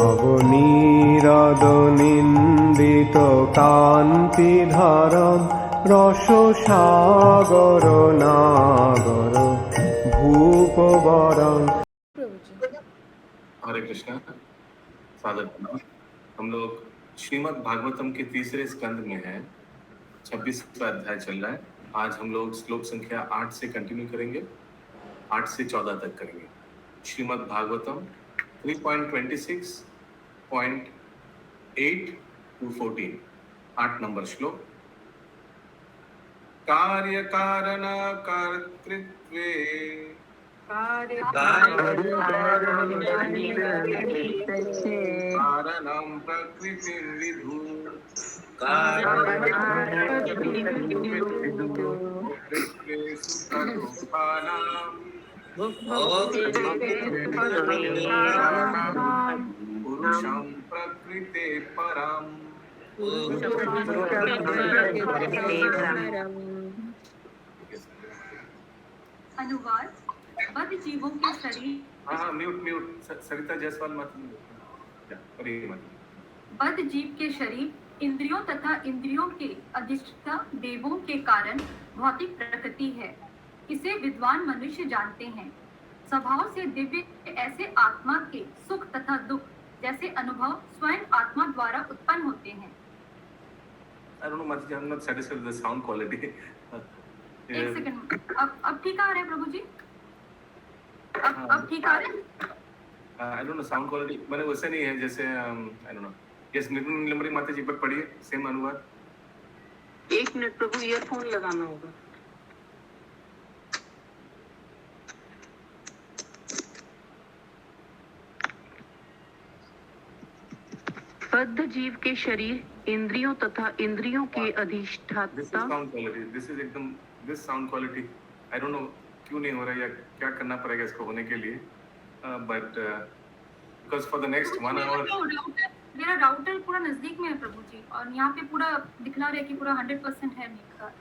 নবনীরদ-নিন্দিত কান্তিধারম রসসাগর নাগর ভূপবরং। हरे कृष्णा। सादर प्रणाम। हम लोग श्रीमद् भागवतम के तीसरे स्कंद में हैं। 26वां अध्याय चल रहा है। आज हम लोग श्लोक संख्या 8 से कंटिन्यू करेंगे, 8 से 14 तक करेंगे। श्रीमद् भागवतम 3.26.8 to 14, 8 नंबर श्लोक। कार्य कारण कर्तृत्वे कारणं प्रकृतिं विदु भोक्तृत्वेषु तदुत्थानां पुरुषं प्रकृते परम्। अनुवाद। बद्ध जीवों के शरीर। हाँ, म्यूट सरिता जायसवाल मत। बद्ध जीव के शरीर इंद्रियों तथा इंद्रियों के अधिष्ठाता देवों के कारण भौतिक प्रकृति है। इसे विद्वान मनुष्य जानते हैं। स्वभाव से दिव्य ऐसे आत्मा के सुख तथा दुख जैसे अनुभव स्वयं आत्मा द्वारा उत्पन्न होते हैं। I don't know much. I'm not satisfied with the sound quality. एक सेकंड, अब ठीक आ रहा है प्रभु जी? अब ठीक आ रहा है? I don't know sound quality. मैंने वैसे नहीं है जैसे I don't know. Yes, Nitin नीलमणि माता जी पर पढ़िए सेम अनुवाद। एक मिनट प्रभु, ईयरफोन लगाना होगा। बद्ध जीव के शरीर इंद्रियों तथा इंद्रियों के अधिष्ठाता। This sound quality. I don't know क्यों नहीं हो रहा है या क्या करना पड़ेगा इसको होने के लिए। But because for the next 1 hour. मेरा राउटर पूरा नजदीक में है प्रभु जी, और यहाँ पे पूरा दिखला रहा है कि पूरा 100% है।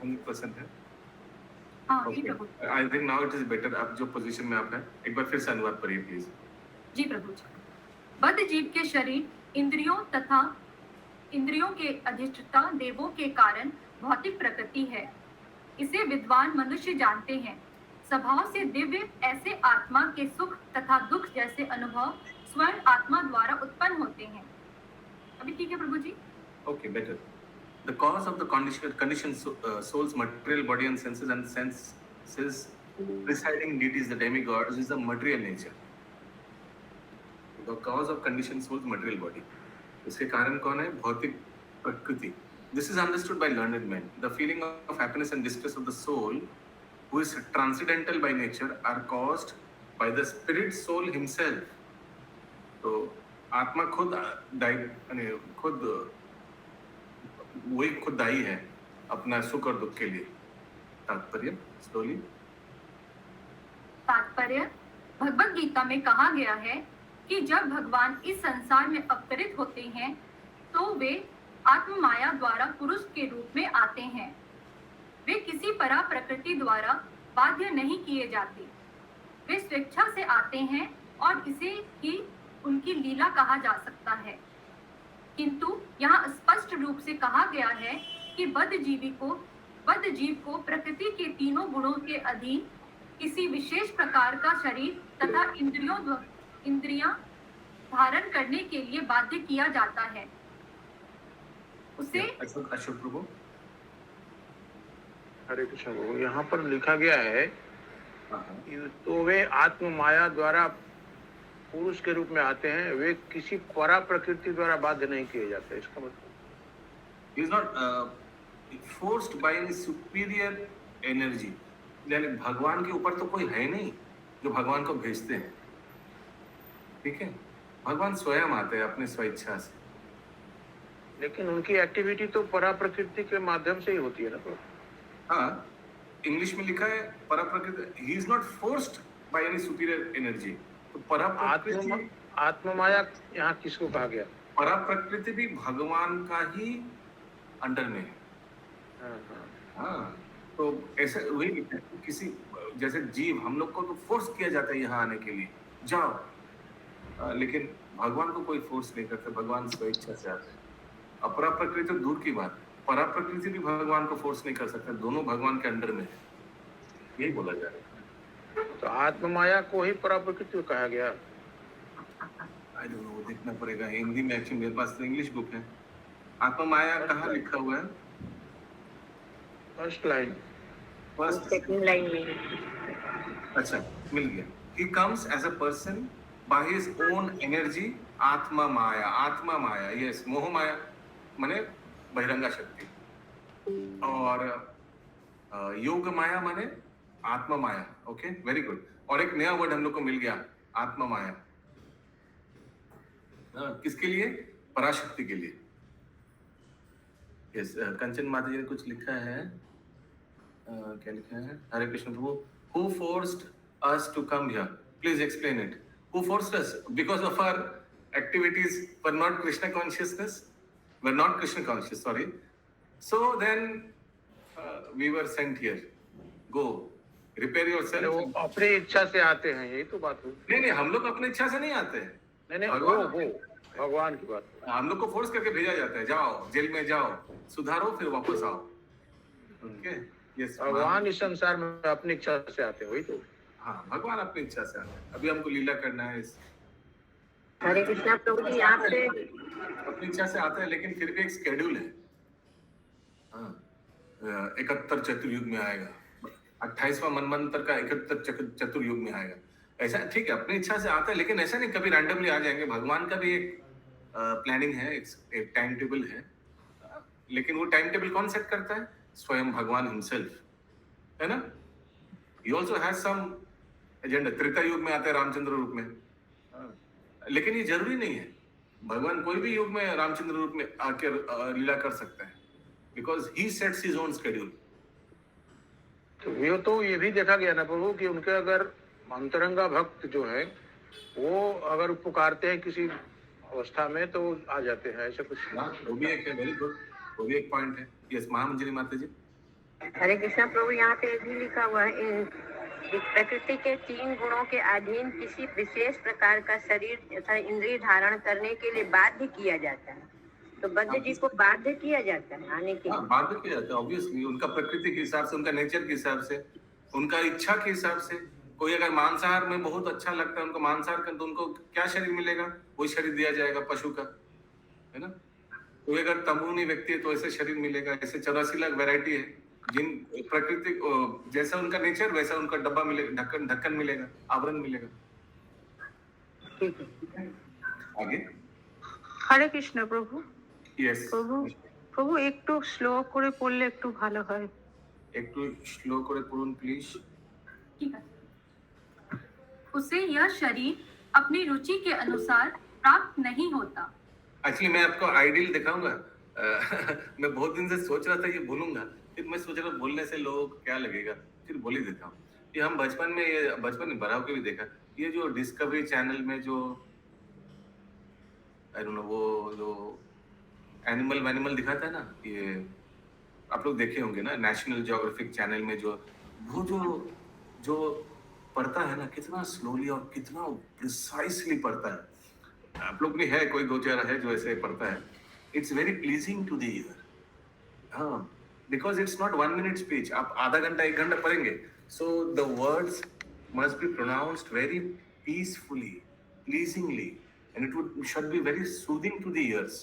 100% है। हाँ जी प्रभु। I think now it is better. आप जो पोजीशन में आप हैं, एक बार फिर से अनुवाद पढ़िए प्लीज। जी प्रभु जी। बद्ध जीव के शरीर इंद्रियों तथा इंद्रियों के अधिष्ठाता देवों के कारण भौतिक प्रकृति है। इसे विद्वान मनुष्य जानते हैं। स्वभाव से दिव्य ऐसे आत्मा के सुख तथा दुख जैसे अनुभव स्वयं आत्मा द्वारा उत्पन्न होते हैं। अभी ठीक है प्रभु जी? Okay, better. The cause of the conditioned soul's material body and senses residing deities, the demigods, is the material nature. The cause of conditioned soul's material body. इसके कारण कौन है? भौतिक प्रकृति. This is understood by learned men. The feeling of happiness and distress of the soul, who is transcendental by nature, are caused by the spirit soul himself. तो आत्मा खुद दायी है अपना सुख और दुख के लिए। तात्पर्य स्लोली। तात्पर्य भगवद गीता में कहा गया है कि जब भगवान इस संसार में अवतरित होते हैं तो वे आत्म माया द्वारा पुरुष के रूप में आते हैं। वे किसी परा प्रकृति द्वारा बाध्य नहीं किए जाते। वे स्वेच्छा से आते हैं और इसे ही उनकी लीला कहा जा सकता है। किंतु यहाँ स्पष्ट रूप से कहा गया है कि बद्ध जीव को प्रकृति के तीनों गुणों के अधीन किसी विशेष प्रकार का शरीर तथा इंद्रियां धारण करने के लिए बाध्य किया जाता है। उसे अशोक प्रभु। हरे कृष्ण। यहाँ पर लिखा गया है तो वे आत्म माया द्वारा पुरुष के रूप में आते हैं। वे किसी परा प्रकृति द्वारा बाध्य नहीं किए जाते। इसका मतलब is not forced by any superior energy. यानी भगवान के ऊपर तो कोई है नहीं जो भगवान को भेजते हैं। ठीक है, भगवान स्वयं आते हैं अपने स्वेच्छा से। लेकिन उनकी एक्टिविटी तो परा प्रकृति के माध्यम से ही होती है ना। हाँ, इंग्लिश में लिखा है परा प्रकृति। He is not forced by any superior energy. तो परा प्रकृति, आत्म माया यहाँ किसको कहा गया? परा प्रकृति भी भगवान का ही अंडर में है। हाँ, तो ऐसे वही किसी जैसे जीव हम लोग को तो फोर्स किया जाता है यहाँ आने के लिए, जाओ। लेकिन भगवान को कोई फोर्स नहीं करता, भगवान स्वेच्छा से आते हैं। अपरा प्रकृति तो दूर की बात, परा प्रकृति भी भगवान को फोर्स नहीं कर सकता, दोनों भगवान के अंडर में है, यही बोला जा रहा है। तो आत्म माया को ही परा प्रकृति कहा गया। आई डोंट नो, देखना पड़ेगा हिंदी में, एक्चुअली मेरे पास तो इंग्लिश बुक है। आत्मा माया कहाँ लिखा हुआ है? First line, first second line में। अच्छा, मिल गया। He comes as a person by his own energy, आत्मा माया, आत्मा माया, यस, मोह माया माने बहिरंगा शक्ति, और योग माया माने आत्मा माया। Okay, very good. और एक नया वर्ड हम लोग को मिल गया, आत्मा माया। किसके लिए? पराशक्ति के लिए। यस, कंचन माता जी ने कुछ लिखा है, क्या लिखा है? हरे कृष्ण प्रभु, who forced us to come here? Please explain it. Who forced us? Because of our activities were not Krishna consciousness, were not Krishna conscious, sorry. So then we were sent here. Go, repair yourself. वो अपनी इच्छा से आते हैं, यही तो बात हुई। नहीं, हम लोग अपनी इच्छा से नहीं आते हैं। नहीं, वो भगवान की बात। हम लोग को फोर्स करके भेजा जाता है, जाओ जेल में जाओ, सुधारो, फिर वापस आओ। ओके, यस, भगवान इस संसार में अपनी इच्छा से आते हैं, वही तो। हाँ, भगवान अपनी इच्छा से आता है। अभी हमको लीला करना है, हरे कृष्णा प्रभु जी, यहाँ पे अपनी इच्छा से आता है, लेकिन फिर भी एक स्केड्यूल है। हाँ, 71 चतुर्युग में आएगा, 28वां मनवंतर का 71 चतुर्युग में आएगा। ऐसा ठीक है, अपनी इच्छा से आता है, लेकिन ऐसा नहीं कभी रैंडमली आ जाएंगे। भगवान का भी एक प्लानिंग है, एक टाइम टेबल है, लेकिन वो टाइम टेबल कौन सेट करता है? स्वयं भगवान हिमसेल्फ, है ना? He also has some agenda. Treta युग में आते हैं रामचंद्र रूप में, लेकिन ये जरूरी नहीं है। भगवान कोई भी युग में रामचंद्र रूप में आकर लीला कर सकता है, because he sets his own schedule. तो ये भी देखा गया ना प्रभु कि उनके अगर अंतरंगा भक्त जो है वो अगर पुकारते हैं किसी अवस्था में तो आ जाते हैं, ऐसा कुछ। वो भी एक है, वेरी गुड, वो भी एक पॉइंट है। यस, महामंजरी माता जी। हरे कृष्णा प्रभु, यहाँ पे भी लिखा हुआ है, प्रकृति के 3 गुणों के अधीन किसी विशेष प्रकार का शरीर तथा इंद्रिय धारण करने के लिए बाध्य किया जाता है। तो बद्ध जी को बाध्य किया जाता है आने के लिए? बाध्य किया जाता है, ऑब्वियसली, उनका प्रकृति के हिसाब से, उनका नेचर के हिसाब से, उनका इच्छा के हिसाब से। कोई अगर मांसाहार में बहुत अच्छा लगता है उनको, मांसाहार का, तो उनको क्या शरीर मिलेगा? वही शरीर दिया जाएगा पशु का, है ना? कोई अगर तमोनी व्यक्ति है तो ऐसे शरीर मिलेगा। ऐसे 84 लाख वैरायटी है, जिन प्रकृति जैसा उनका नेचर वैसा उनका डब्बा मिलेगा, ढक्कन मिलेगा, आवरण मिलेगा। आगे। হরে কৃষ্ণ প্রভু। यस প্রভু প্রভু একটু স্লো করে পড়লে একটু ভালো হয়। একটু স্লো করে পড়ুন প্লিজ। ठीक है। उसे यह शरीर अपनी रुचि के अनुसार प्राप्त नहीं होता। एक्चुअली मैं आपको आइडियल दिखाऊंगा। मैं बहुत दिन से सोच रहा था ये बोलूंगा, फिर मैं सोच रहा बोलने से लोगों को क्या लगेगा, फिर बोल ही देता हूँ। ये हम बचपन में, ये बचपन में बड़ा होकर भी देखा, ये जो डिस्कवरी चैनल में जो आई डोंट नो, वो जो एनिमल दिखाता है ना, ये आप लोग देखे होंगे ना, नेशनल ज्योग्राफिक चैनल में जो वो जो पढ़ता है ना, कितना स्लोली और कितना प्रिसाइसली पढ़ता है। आप लोग भी है, कोई 2-4 है जो ऐसे पढ़ता है। It's very pleasing to the ear. हाँ, because it's not 1 minute speech. आप आधा घंटा 1 घंटा पढ़ेंगे, so the words must be pronounced very peacefully, pleasingly, and it would should be very soothing to the ears.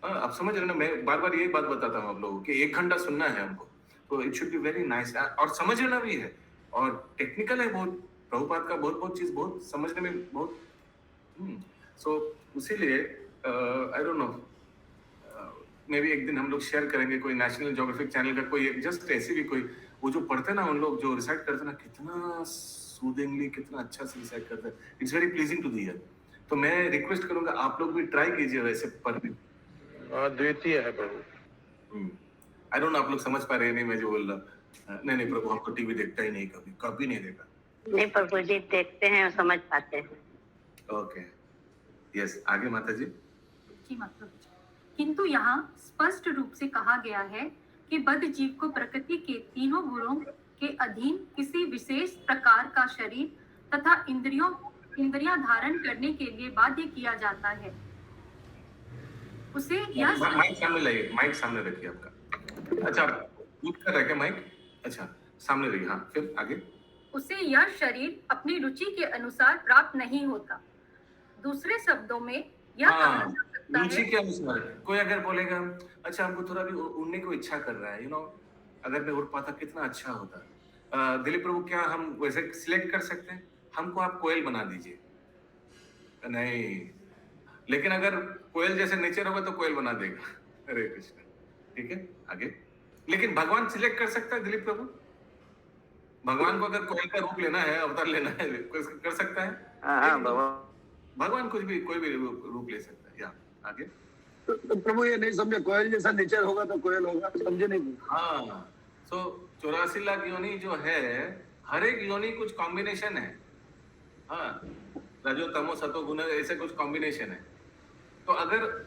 आप समझ रहे ना, मैं बार बार यही बात बताता हूँ आप लोगों को कि 1 घंटा सुनना है हमको, तो it should be very nice, और समझना भी है, और टेक्निकल है बहुत। प्रभुपाद का बहुत चीज बहुत समझने में बहुत सो इसीलिए I don't know, may be एक दिन हम लोग शेयर करेंगे कोई नेशनल ज्योग्राफिक चैनल का कोई जस्ट ऐसी भी कोई, वो जो पढ़ते हैं ना उन लोग जो रिसाइट करते हैं ना, कितना सूदिंगली, कितना अच्छा से रिसाइट करते हैं। It's very pleasing to the ear. तो मैं रिक्वेस्ट करूंगा आप लोग भी ट्राई कीजिए वैसे पढ़ने। द्वितीय है प्रभु। आई डोंट नो आप लोग समझ पा रहे हैं नहीं मैं जो बोल रहा। नहीं प्रभु, हमको टीवी देखता ही नहीं, कभी नहीं देखा। नहीं प्रभु जी, देखते हैं और समझ पाते हैं। ओके, यस, आगे माता जी। जी मतलब, किंतु यहाँ स्पष्ट रूप से कहा गया है कि बद्ध जीव को प्रकृति के 3 गुणों के अधीन किसी विशेष प्रकार का शरीर तथा इंद्रियों इंद्रियां धारण करने के लिए बाध्य किया जाता है, उसे यह माइक सामने लाइए, माइक सामने रखिए आपका। अच्छा, म्यूट कर रहा है क्या माइक? अच्छा, सामने रहिए। हाँ, फिर आगे। उसे यह शरीर अपनी रुचि के अनुसार प्राप्त नहीं होता। दूसरे शब्दों में यह कहा हाँ, जा सकता रुचि है, के अनुसार। कोई अगर बोलेगा अच्छा हमको थोड़ा भी उड़ने को इच्छा कर रहा है, अगर मैं उड़ पाता कितना अच्छा होता। दिलीप प्रभु, क्या हम वैसे सिलेक्ट कर सकते हैं? हमको आप कोयल बना दीजिए। नहीं, लेकिन अगर कोयल जैसे नेचर होगा तो कोयल बना देगा। हरे कृष्ण। ठीक है, आगे। लेकिन भगवान सिलेक्ट कर सकता है दिलीप प्रभु? भगवान को अगर कोयल का रूप लेना है, अवतार लेना है, कर सकता है? हाँ बाबा। भगवान कुछ भी कोई भी रूप ले सकता है। या आगे। तो प्रभु ये नहीं समझे, कोयल जैसा नेचर होगा तो कोयल होगा, समझे नहीं। हाँ, सो 84 लाख योनि जो है, हर एक योनि कुछ कॉम्बिनेशन है। हाँ, रजो तमो सतो गुण ऐसे कुछ कॉम्बिनेशन है। तो अगर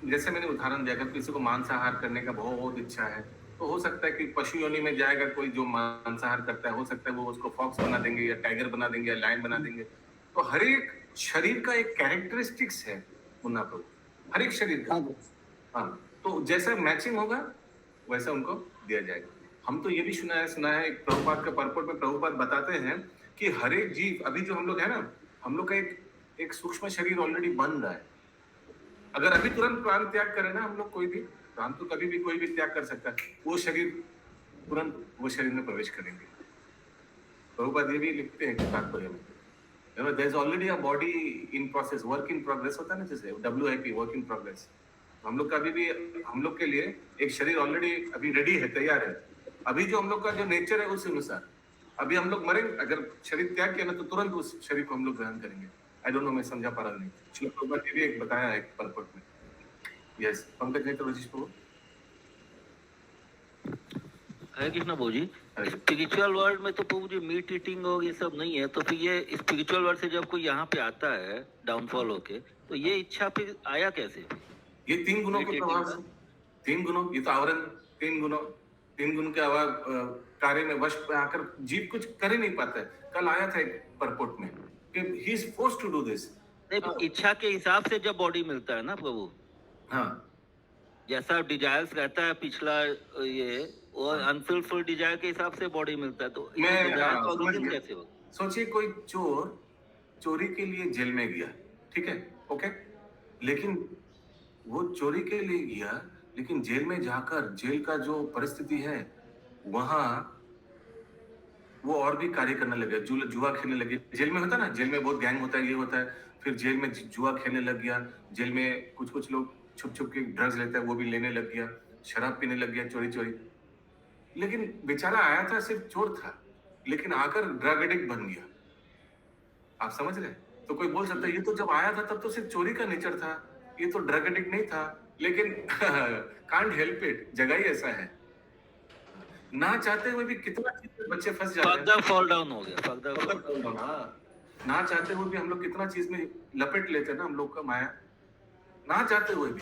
जैसे मैंने उदाहरण दिया, अगर किसी को मांसाहार करने का बहुत इच्छा है तो हो सकता है कि पशु योनि में जाएगा कोई जो मांसाहार करता है, हो सकता है वो उसको फॉक्स बना देंगे या टाइगर बना देंगे या लायन बना देंगे। तो हर एक शरीर का एक कैरेक्टरिस्टिक्स है मुन्ना प्रभु, हर एक शरीर का। हाँ, तो जैसा मैचिंग होगा वैसा उनको दिया जाएगा। हम तो ये भी सुना है एक प्रभुपाद का परपोर्ट में प्रभुपाद बताते हैं कि हर एक जीव, अभी जो हम लोग है ना, हम लोग का एक सूक्ष्म शरीर ऑलरेडी बन रहा है। अगर अभी तुरंत प्राण त्याग करें ना हम लोग, कोई भी प्राण तो कभी भी कोई भी त्याग कर सकता है, वो शरीर तुरंत वो शरीर में प्रवेश करेंगे। प्रभुपाद ये भी लिखते हैं तात्पर्य में, there is already a body in process, work in progress होता है ना, जैसे WIP, work in progress। हम लोग का अभी भी, हम लोग के लिए एक शरीर ऑलरेडी अभी रेडी है, तैयार है। अभी जो हम लोग का जो नेचर है उस अनुसार अभी हम लोग मरेंगे, अगर शरीर त्याग किया ना तो तुरंत उस शरीर को हम लोग ग्रहण करेंगे। आई डोंट नो, मैं समझा पा रहा नहीं। श्लोक प्रभुपाद ने भी एक बताया है एक परपट में। यस, पंकज नहीं तो रजिश प्रभु। हरे कृष्णा प्रभु जी, स्पिरिचुअल वर्ल्ड में तो प्रभु जी मीट ईटिंग और ये सब नहीं है, तो फिर ये स्पिरिचुअल वर्ल्ड से जब कोई यहाँ पे आता है डाउनफॉल होके, तो ये इच्छा फिर आया कैसे? ये 3 गुणों के प्रभाव से, 3 गुणों, ये तो आवरण 3 गुण के कार्य में वश पे आकर जीव कुछ कर ही नहीं पाता है। कल आया था एक परपोर्ट में कि he is forced to do this. नहीं, इच्छा के हिसाब से जब बॉडी मिलता है ना प्रभु, हाँ, जैसा डिजायर्स रहता है पिछला ये, और अनफुलफिल्ड डिजायर के हिसाब से बॉडी मिलता है, तो कैसे हो? सोचिए कोई चोर चोरी के लिए जेल में गया, ठीक है, ओके, लेकिन वो चोरी के लिए गया, लेकिन जेल में जाकर जेल का जो परिस्थिति है वहां वो और भी कार्य करने लगे, जुआ खेलने लगे। जेल में होता है ना, जेल में बहुत गैंग होता है, ये होता है, फिर जेल में जुआ खेलने लग गया। जेल में कुछ लोग छुप छुप के ड्रग्स लेते हैं, वो भी लेने लग गया, शराब पीने लग गया चोरी। लेकिन बेचारा आया था सिर्फ चोर था, लेकिन आकर ड्रग एडिक्ट बन गया। आप समझ रहे? तो कोई बोल सकता है ये तो जब आया था तब तो सिर्फ चोरी का नेचर था, ये तो ड्रग एडिक्ट नहीं था। लेकिन कांट हेल्प इट, जगह ही ऐसा है, ना चाहते हुए भी कितना चीज में बच्चे फंस जाते हैं। फॉल डाउन हो गया, हाँ, ना चाहते हुए भी हम लोग कितना चीज में लपेट लेते हैं ना हम लोग का माया, ना चाहते हुए भी।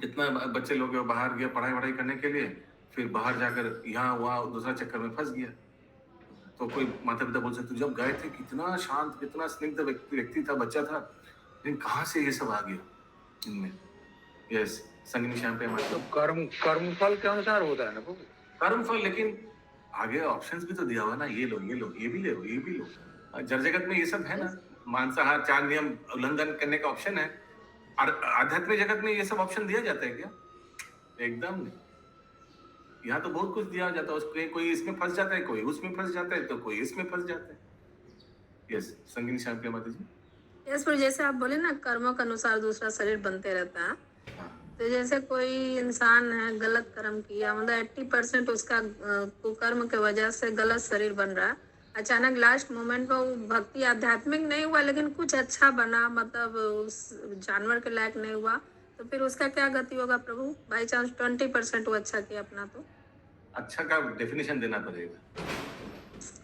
कितना बच्चे लोग बाहर गया पढ़ाई करने के लिए, फिर बाहर जाकर यहाँ वहाँ दूसरा चक्कर में फंस गया। तो कोई माता पिता बोल सकते जब गए थे कितना शांत, कितना स्निग्ध व्यक्ति था, बच्चा था, लेकिन कहाँ से ये सब आ गया इनमें। यस, संगनी श्याम पे हमारे तो कर्म फल के अनुसार होता है ना प्रभु? कर्म फल, लेकिन आगे ऑप्शंस भी तो दिया हुआ ना, ये लो, ये भी लो, ये भी लो। जड़ जगत में ये सब है ना, मांसाहार 4 नियम उल्लंघन करने का ऑप्शन है। आध्यात्मिक जगत में ये सब ऑप्शन दिया जाता है क्या? एकदम नहीं। यहाँ तो बहुत कुछ दिया जाता है, उसको कोई इसमें फंस जाता है, कोई उसमें फंस जाता है, तो कोई इसमें फंस जाता है। यस, संगीनी श्याम प्रिया माता जी। यस, पर जैसे आप बोले ना कर्मों के अनुसार दूसरा शरीर बनते रहता है, तो जैसे कोई इंसान है गलत कर्म किया, मतलब 80% उसका कुकर्म के वजह से गलत शरीर बन रहा है, अचानक लास्ट मोमेंट में वो भक्ति आध्यात्मिक नहीं हुआ लेकिन कुछ अच्छा बना, मतलब उस जानवर के लायक नहीं हुआ, तो फिर उसका क्या गति होगा प्रभु? बाई चांस 20% वो अच्छा किया अपना, तो अच्छा का डेफिनेशन देना पड़ेगा,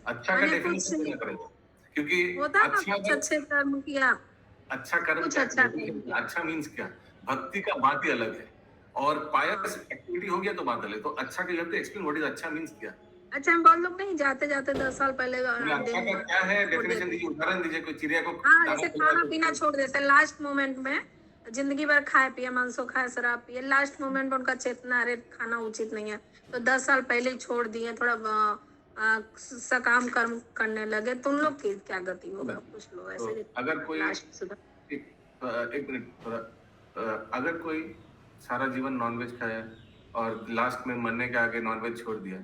अच्छा का डेफिनेशन देना पड़ेगा, क्योंकि होता है कुछ अच्छे कर्म किया, अच्छा कर्म कुछ क्या, अच्छा अच्छा मीन्स क्या? भक्ति का बात ही अलग है, और पायस एक्टिविटी हो गया तो बात अलग। तो अच्छा का you have to explain what is अच्छा मीन्स क्या। अच्छा हम बहुत लोग नहीं जाते जाते 10 साल पहले अच्छा का क्या है छोड़ डेफिनेशन देते। दीजिए, उदाहरण दीजिए, कोई चिड़िया को हाँ दाना जैसे खिलाया खाना तो पीना छोड़ देते लास्ट मोमेंट में, जिंदगी भर खाए पिए मांसो खाए शराब पिए, लास्ट मोमेंट में उनका चेतना अरे खाना उचित नहीं है तो 10 साल पहले ही छोड़ दिए, थोड़ा सकाम कर्म करने लगे, तो उन लोग की क्या गति होगा? कुछ लोग तो ऐसे अगर कोई लास्ट सुधा एक मिनट थोड़ा, अगर कोई सारा जीवन नॉनवेज खाया और लास्ट में मरने के आगे नॉनवेज छोड़ दिया,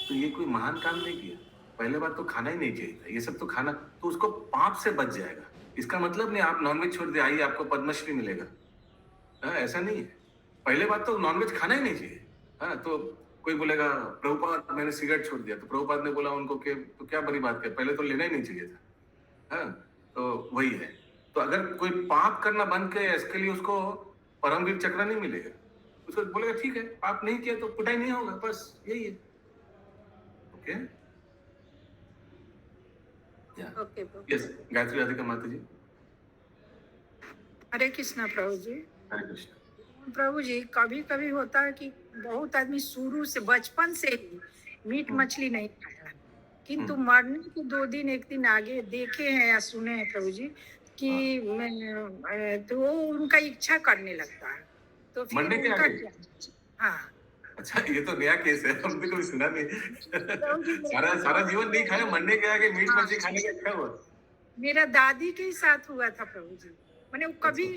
तो ये कोई महान काम नहीं किया। पहले बात तो खाना ही नहीं चाहिए था, ये सब तो खाना, तो उसको पाप से बच जाएगा। इसका मतलब नहीं आप नॉनवेज छोड़ दिया आइए आपको पद्मश्री मिलेगा, हाँ ऐसा नहीं है। पहले बात तो नॉनवेज खाना ही नहीं चाहिए। हाँ तो कोई बोलेगा प्रभुपाद मैंने सिगरेट छोड़ दिया, तो प्रभुपाद ने बोला उनको कि तो क्या बड़ी बात है, पहले तो लेना ही नहीं चाहिए था। हाँ तो वही है। तो अगर कोई पाप करना बंद करे इसके लिए उसको परमवीर चक्र नहीं मिलेगा, उसको बोलेगा ठीक है पाप नहीं किया तो पिटाई नहीं होगा, बस यही है। Okay okay yes Gayatri Radhika माता जी। हरे कृष्णा प्रभु जी। हरे कृष्ण। प्रभु जी कभी कभी होता है कि बहुत आदमी शुरू से बचपन से ही मीट मछली नहीं खाया, किंतु मरने के 2 दिन 1 दिन आगे देखे हैं या सुने हैं प्रभु जी कि तो वो उनका इच्छा करने लगता है, तो फिर मरने के उनका आगे? क्या? हाँ अच्छा ये तो नया केस है, हमने कभी सुना नहीं। सारा जीवन नहीं खाया, मरने के आगे मीट मछली खाने का क्या हुआ? मेरा दादी के साथ हुआ था प्रभु जी, मैंने वो कभी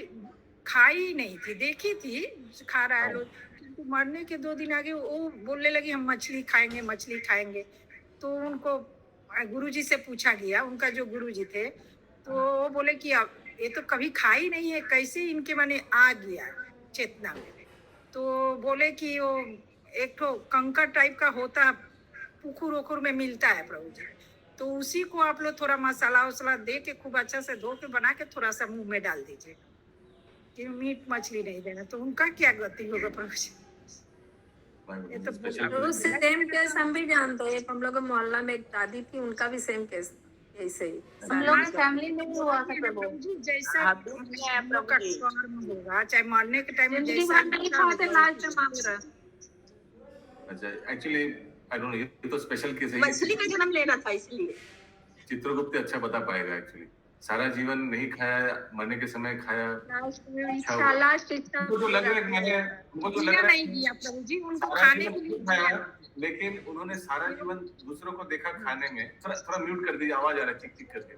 खाई ही नहीं थी, देखी थी खा रहा है लोग, किंतु मरने के 2 दिन आगे वो बोलने लगी हम मछली खाएंगे मछली खाएंगे। तो उनको गुरुजी से पूछा गया, उनका जो गुरुजी थे, तो वो बोले कि अब ये तो कभी खाई नहीं है, कैसे इनके माने आ गया चेतना में। तो बोले कि वो एक तो कंकर टाइप का होता है, पुखुर उखुर में मिलता है प्रभु जी, तो उसी को आप लोग थोड़ा मसाला वसाला दे के खूब अच्छा से धो के बना के थोड़ा सा मुंह में डाल दीजिए, कि मीट मछली नहीं देना, तो उनका क्या गति होगा प्रभु जी? ये तो सेम केस हम भी जानते हैं, हम लोग के मोहल्ला में एक दादी थी, उनका भी सेम केस ऐसे ही हम लोग फैमिली में भी हुआ था प्रभु जी, जैसा हम लोग का कर्म होगा, चाहे मरने के टाइम में जिंदगी जैसा भर नहीं खाते लास्ट में मांग रहा। अच्छा एक्चुअली आई डोंट नो, ये तो स्पेशल केस है, मछली का जन्म लेना था इसलिए। चित्रगुप्त अच्छा बता पाएगा। एक्चुअली सारा जीवन नहीं खाया, मरने के समय खाया, लास्ट इच्छा उनको तो लग रहा है कि मैंने उनको तो लग जिया रहा है नहीं दिया प्रभु जी, उनको सारा खाने जीवन के लिए नहीं खाया, लेकिन उन्होंने सारा जीवन दूसरों को देखा खाने में। थोड़ा म्यूट कर दीजिए, आवाज आ रहा है चिक चिक करके।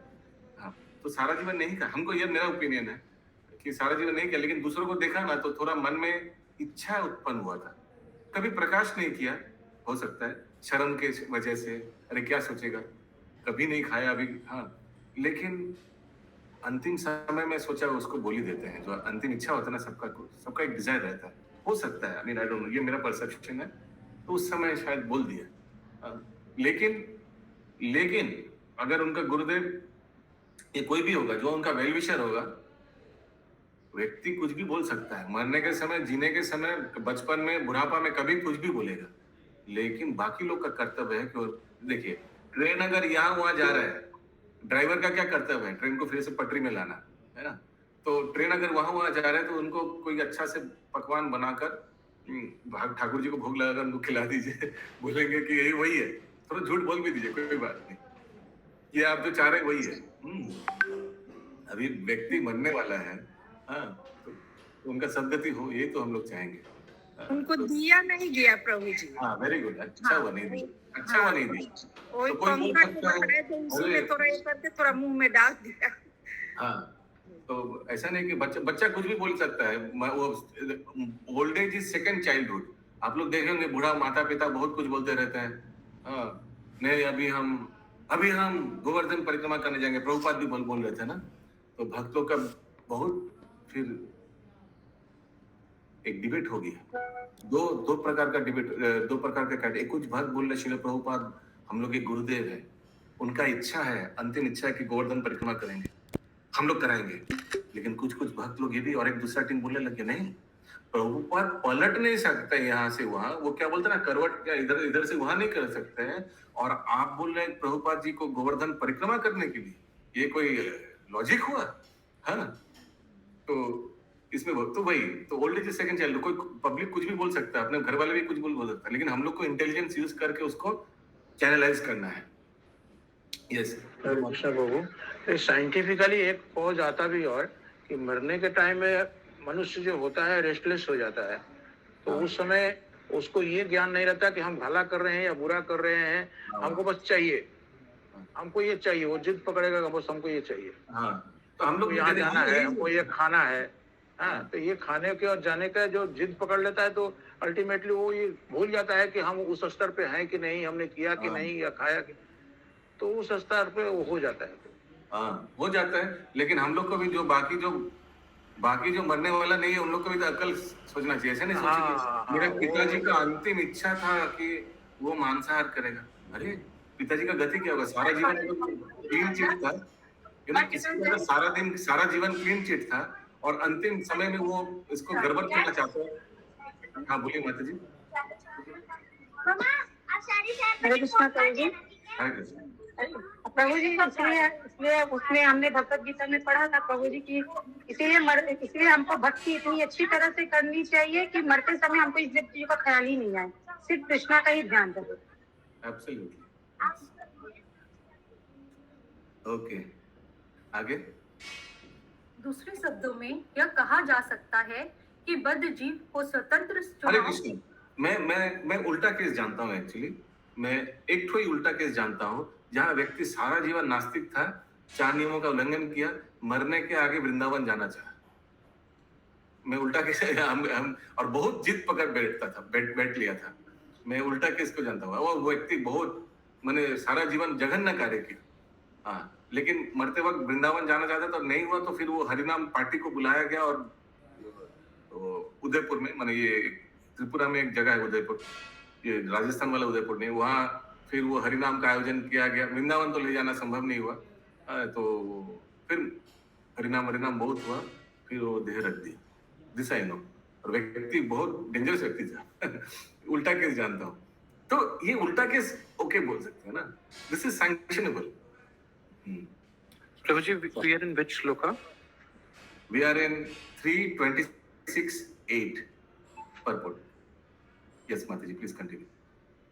हाँ तो सारा जीवन नहीं खाया, हमको ये मेरा ओपिनियन है कि सारा जीवन नहीं किया, लेकिन दूसरों को देखा ना तो थोड़ा मन में इच्छा उत्पन्न हुआ था। कभी प्रकाश नहीं किया, हो सकता है शर्म के वजह से, अरे क्या सोचेगा, कभी नहीं खाया अभी। हाँ लेकिन अंतिम समय में सोचा उसको बोल ही देते हैं, जो अंतिम इच्छा होता है ना सबका एक डिजायर रहता है, हो सकता है, I mean I don't know, ये मेरा परसेप्शन है, तो उस समय शायद बोल दिया। लेकिन अगर उनका गुरुदेव ये कोई भी होगा जो उनका वेल विशर होगा, व्यक्ति कुछ भी बोल सकता है, मरने के समय, जीने के समय, बचपन में, बुढ़ापा में कभी कुछ भी बोलेगा, लेकिन बाकी लोग का कर्तव्य है कि देखिए ट्रेन अगर यहाँ वहां जा रहा है, ड्राइवर का क्या कर्तव्य है, ट्रेन को फिर से पटरी में लाना है ना। तो ट्रेन अगर वहां जा रहा है तो उनको कोई अच्छा से पकवान बनाकर ठाकुर जी को भोग लगाकर उनको खिला दीजिए। बोलेंगे कि यही वही है, थोड़ा झूठ बोल भी दीजिए, कोई बात नहीं, ये आप जो चाह रहे वही है। अभी व्यक्ति मरने वाला है, हाँ तो उनका सदगति हो, ये तो हम लोग चाहेंगे। उनको दिया नहीं गया प्रभु जी। हाँ वेरी गुड, अच्छा हुआ नहीं दी, अच्छा हुआ नहीं दी। कोई तो कोई बोल पंखा सकता है, बनाए तो उसी में थोड़ा ये करके थोड़ा मुंह में डाल दिया। हाँ तो ऐसा नहीं कि बच्चा कुछ भी बोल सकता है, वो old age is second childhood. आप लोग देखे होंगे बूढ़ा माता पिता बहुत कुछ बोलते रहते हैं, हाँ नहीं अभी हम गोवर्धन परिक्रमा करने जाएंगे, प्रभुपाद भी बोल रहे थे ना। तो भक्तों का बहुत फिर एक डिबेट हो गया, दो प्रकार का डिबेट, दो प्रकार का कैट। एक कुछ भक्त बोल रहे श्रील प्रभुपाद हम लोग के गुरुदेव है, उनका इच्छा है, अंतिम इच्छा है कि गोवर्धन परिक्रमा करेंगे, हम लोग कराएंगे। लेकिन कुछ भक्त लोग ये भी, और एक दूसरा टीम बोलने लगे नहीं प्रभुपाद पलट नहीं सकते यहाँ से वहां, वो क्या बोलते हैं ना, करवट क्या इधर से वहां नहीं कर सकते हैं, और आप बोल रहे हैं प्रभुपाद जी को गोवर्धन परिक्रमा करने के लिए, ये कोई लॉजिक हुआ है ना। तो इसमें तो वही तो ओल्ड एज सेकंड चाइल्ड, कोई पब्लिक कुछ भी बोल सकता है, अपने घर वाले भी कुछ बोल सकता है, लेकिन हम लोग को इंटेलिजेंस यूज करके उसको चैनलाइज करना है। यस कृष्ण प्रभु, साइंटिफिकली एक खोज आता भी और कि मरने के टाइम में मनुष्य जो होता है रेस्टलेस हो जाता है, तो उस समय उसको ये ज्ञान नहीं रहता कि हम भला कर रहे हैं या बुरा कर रहे हैं, हमको बस चाहिए, हमको ये चाहिए, वो जिद पकड़ेगा कि बस हमको ये चाहिए, हाँ, तो हम लोग यहाँ जाना है, हमको ये खाना है। हाँ, तो ये खाने के और जाने का जो जिद पकड़ लेता है, तो अल्टीमेटली वो ये भूल जाता है कि हम उस स्तर पे हैं कि नहीं, हमने किया कि नहीं या खाया कि, तो उस स्तर पे वो हो जाता है। हाँ, हो जाता है, लेकिन हम लोग को भी जो बाकी जो मरने वाला नहीं है उन लोग को भी तो अकल सोचना चाहिए। ऐसे नहीं सोचिए मेरे पिताजी का अंतिम इच्छा था कि वो मांसाहार करेगा, अरे पिताजी का गति क्या होगा, सारा जीवन क्लीन चिट था, किसी का सारा जीवन क्लीन चिट था और अंतिम समय में वो इसको गड़बड़ करना चाहते हैं। हाँ बोलिए माता जी। हरे कृष्णा प्रभु जी। हरे कृष्ण। प्रभु जी, इसलिए उसमें हमने भगवत गीता में पढ़ा था प्रभु जी की इसलिए हमको भक्ति इतनी अच्छी तरह से करनी चाहिए कि मरते समय हमको इस चीज का ख्याल ही नहीं आए, सिर्फ कृष्णा का ही ध्यान रहे। एब्सोल्युटली। ओके, आगे। दूसरे शब्दों में यह कहा जा सकता है कि बद्ध जीव को स्वतंत्र हरे चुनाव। कृष्ण। मैं उल्टा केस जानता हूँ एक्चुअली। मैं एक ठो ही उल्टा केस जानता हूँ जहाँ व्यक्ति सारा जीवन नास्तिक था, 4 नियमों का उल्लंघन किया, मरने के आगे वृंदावन जाना चाहा। मैं उल्टा केस हम और बहुत जिद पकड़ बैठता था, बैठ लिया था। मैं उल्टा केस को जानता हूँ। वो व्यक्ति बहुत मैंने सारा जीवन जघन्य कार्य किया, हाँ, लेकिन मरते वक्त वृंदावन जाना चाहता था, नहीं हुआ तो फिर वो हरिनाम पार्टी को बुलाया गया और उदयपुर में, माने ये त्रिपुरा में एक जगह है उदयपुर, ये राजस्थान वाला उदयपुर नहीं, वहाँ फिर वो हरिनाम का आयोजन किया गया। वृंदावन तो ले जाना संभव नहीं हुआ, तो फिर हरिनाम बहुत हुआ, फिर वो देह रख दी। This I know. और व्यक्ति बहुत डेंजरस व्यक्ति था। उल्टा केस जानता हूँ, तो ये उल्टा केस ओके बोल सकते हैं ना, this is sanctionable. Prabhuji, we are in which shloka? We are in 326.8 purport. Yes, Mataji, please continue.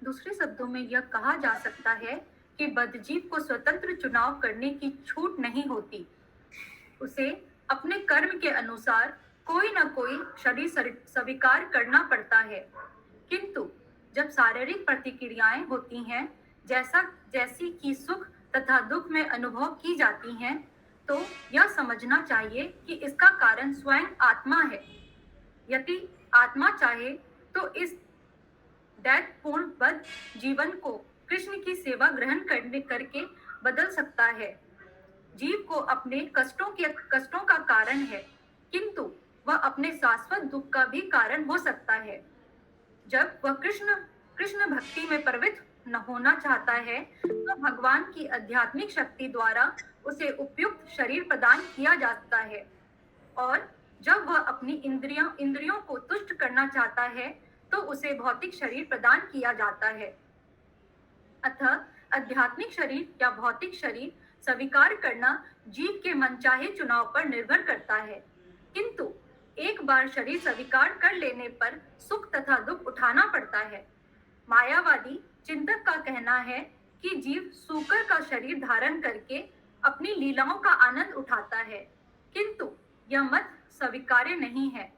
दूसरे शब्दों में यह कहा जा सकता है कि बद्धजीव को स्वतंत्र चुनाव करने की छूट नहीं होती। उसे अपने कर्म के अनुसार कोई न कोई शरीर स्वीकार करना पड़ता है, किंतु जब शारीरिक प्रतिक्रियाएं होती हैं, जैसी कि सुख तथा दुख में अनुभव की जाती हैं, तो यह समझना चाहिए कि इसका कारण स्वयं आत्मा है। यदि आत्मा चाहे तो इस दैत्यपूर्ण बद्ध जीवन को कृष्ण की सेवा ग्रहण करके बदल सकता है। जीव को अपने कष्टों का कारण है, किंतु वह अपने शाश्वत दुख का भी कारण हो सकता है। जब वह कृष्ण भक्ति में प्रवृत्त न होना चाहता है, तो भगवान की आध्यात्मिक शक्ति द्वारा उसे उपयुक्त शरीर प्रदान किया जाता है, और जब वह अपनी इंद्रियों को तुष्ट करना चाहता है, तो उसे भौतिक शरीर प्रदान किया जाता है। अतः आध्यात्मिक शरीर या भौतिक शरीर स्वीकार करना जीव के मनचाहे चुनाव पर निर्भर करता है, किंतु एक बार शरीर स्वीकार कर लेने पर सुख तथा दुख उठाना पड़ता है। मायावादी चिंतक का कहना है कि जीव सूकर का शरीर धारण करके अपनी लीलाओं का आनंद उठाता है, किंतु यह मत स्वीकार्य नहीं है,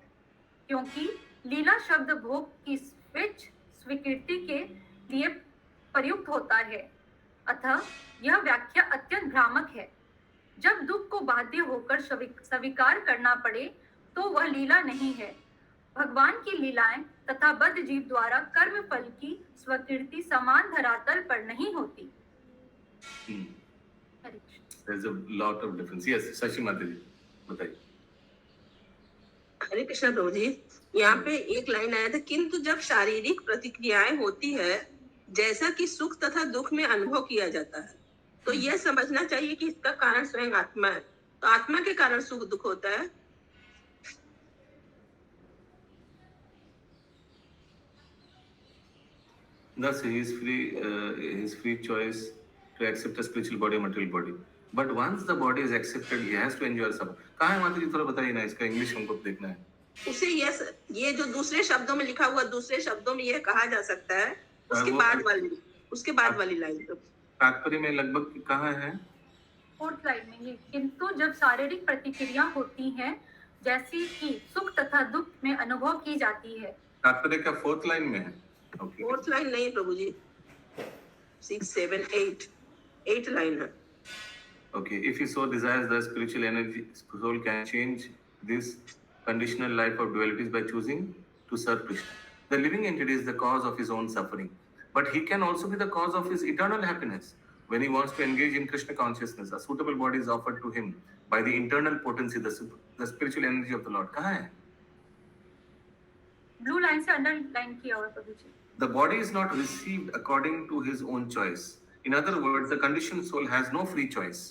क्योंकि लीला शब्द भोग की स्वीकृति के लिए प्रयुक्त होता है। अतः यह व्याख्या अत्यंत भ्रामक है। जब दुख को बाध्य होकर स्वीकार करना पड़े, तो वह लीला नहीं है। भगवान की लीलाएं तथा बद्ध जीव द्वारा कर्म फल की स्वीकृति समान धरातल पर नहीं होती। There's a lot of difference. Yes, Shashi Mataji, बताइए। हरे कृष्णा प्रभु जी, यहाँ पे एक लाइन आया था, किंतु जब शारीरिक प्रतिक्रियाएं होती है, जैसा कि सुख तथा दुख में अनुभव किया जाता है, तो यह समझना चाहिए कि इसका कारण स्वयं आत्मा है। तो आत्मा के कारण सुख दुख होता है। Thus, his free choice to accept a spiritual body or material body. But once the body is accepted he has to enjoy सब। कहाँ है माता जी, थोड़ा बताइए ना, इसका इंग्लिश हमको देखना है। उसे ये जो दूसरे शब्दों में लिखा हुआ, दूसरे शब्दों में यह कहा जा सकता है, उसके बाद वाली लाइन तो तात्पर्य में लगभग कहाँ है? 4th लाइन में ये, किंतु जब शारीरिक प्रतिक्रिया होती है जैसी कि सुख तथा दुख में अनुभव की जाती है। तात्पर्य का 4th लाइन में है। ओके, 4th लाइन नहीं प्रभु जी, 6, 7, 8 लाइन है। okay. If he so desires the spiritual energy, soul can change this conditional life of dualities by choosing to serve Krishna. The living entity is the cause of his own suffering, but he can also be the cause of his eternal happiness. When he wants to engage in Krishna consciousness, a suitable body is offered to him by the internal potency, the spiritual energy of the Lord. कहाँ है? Blue line से underline किया हुआ प्रभु जी। The body is not received according to his own choice. In other words, the conditioned soul has no free choice.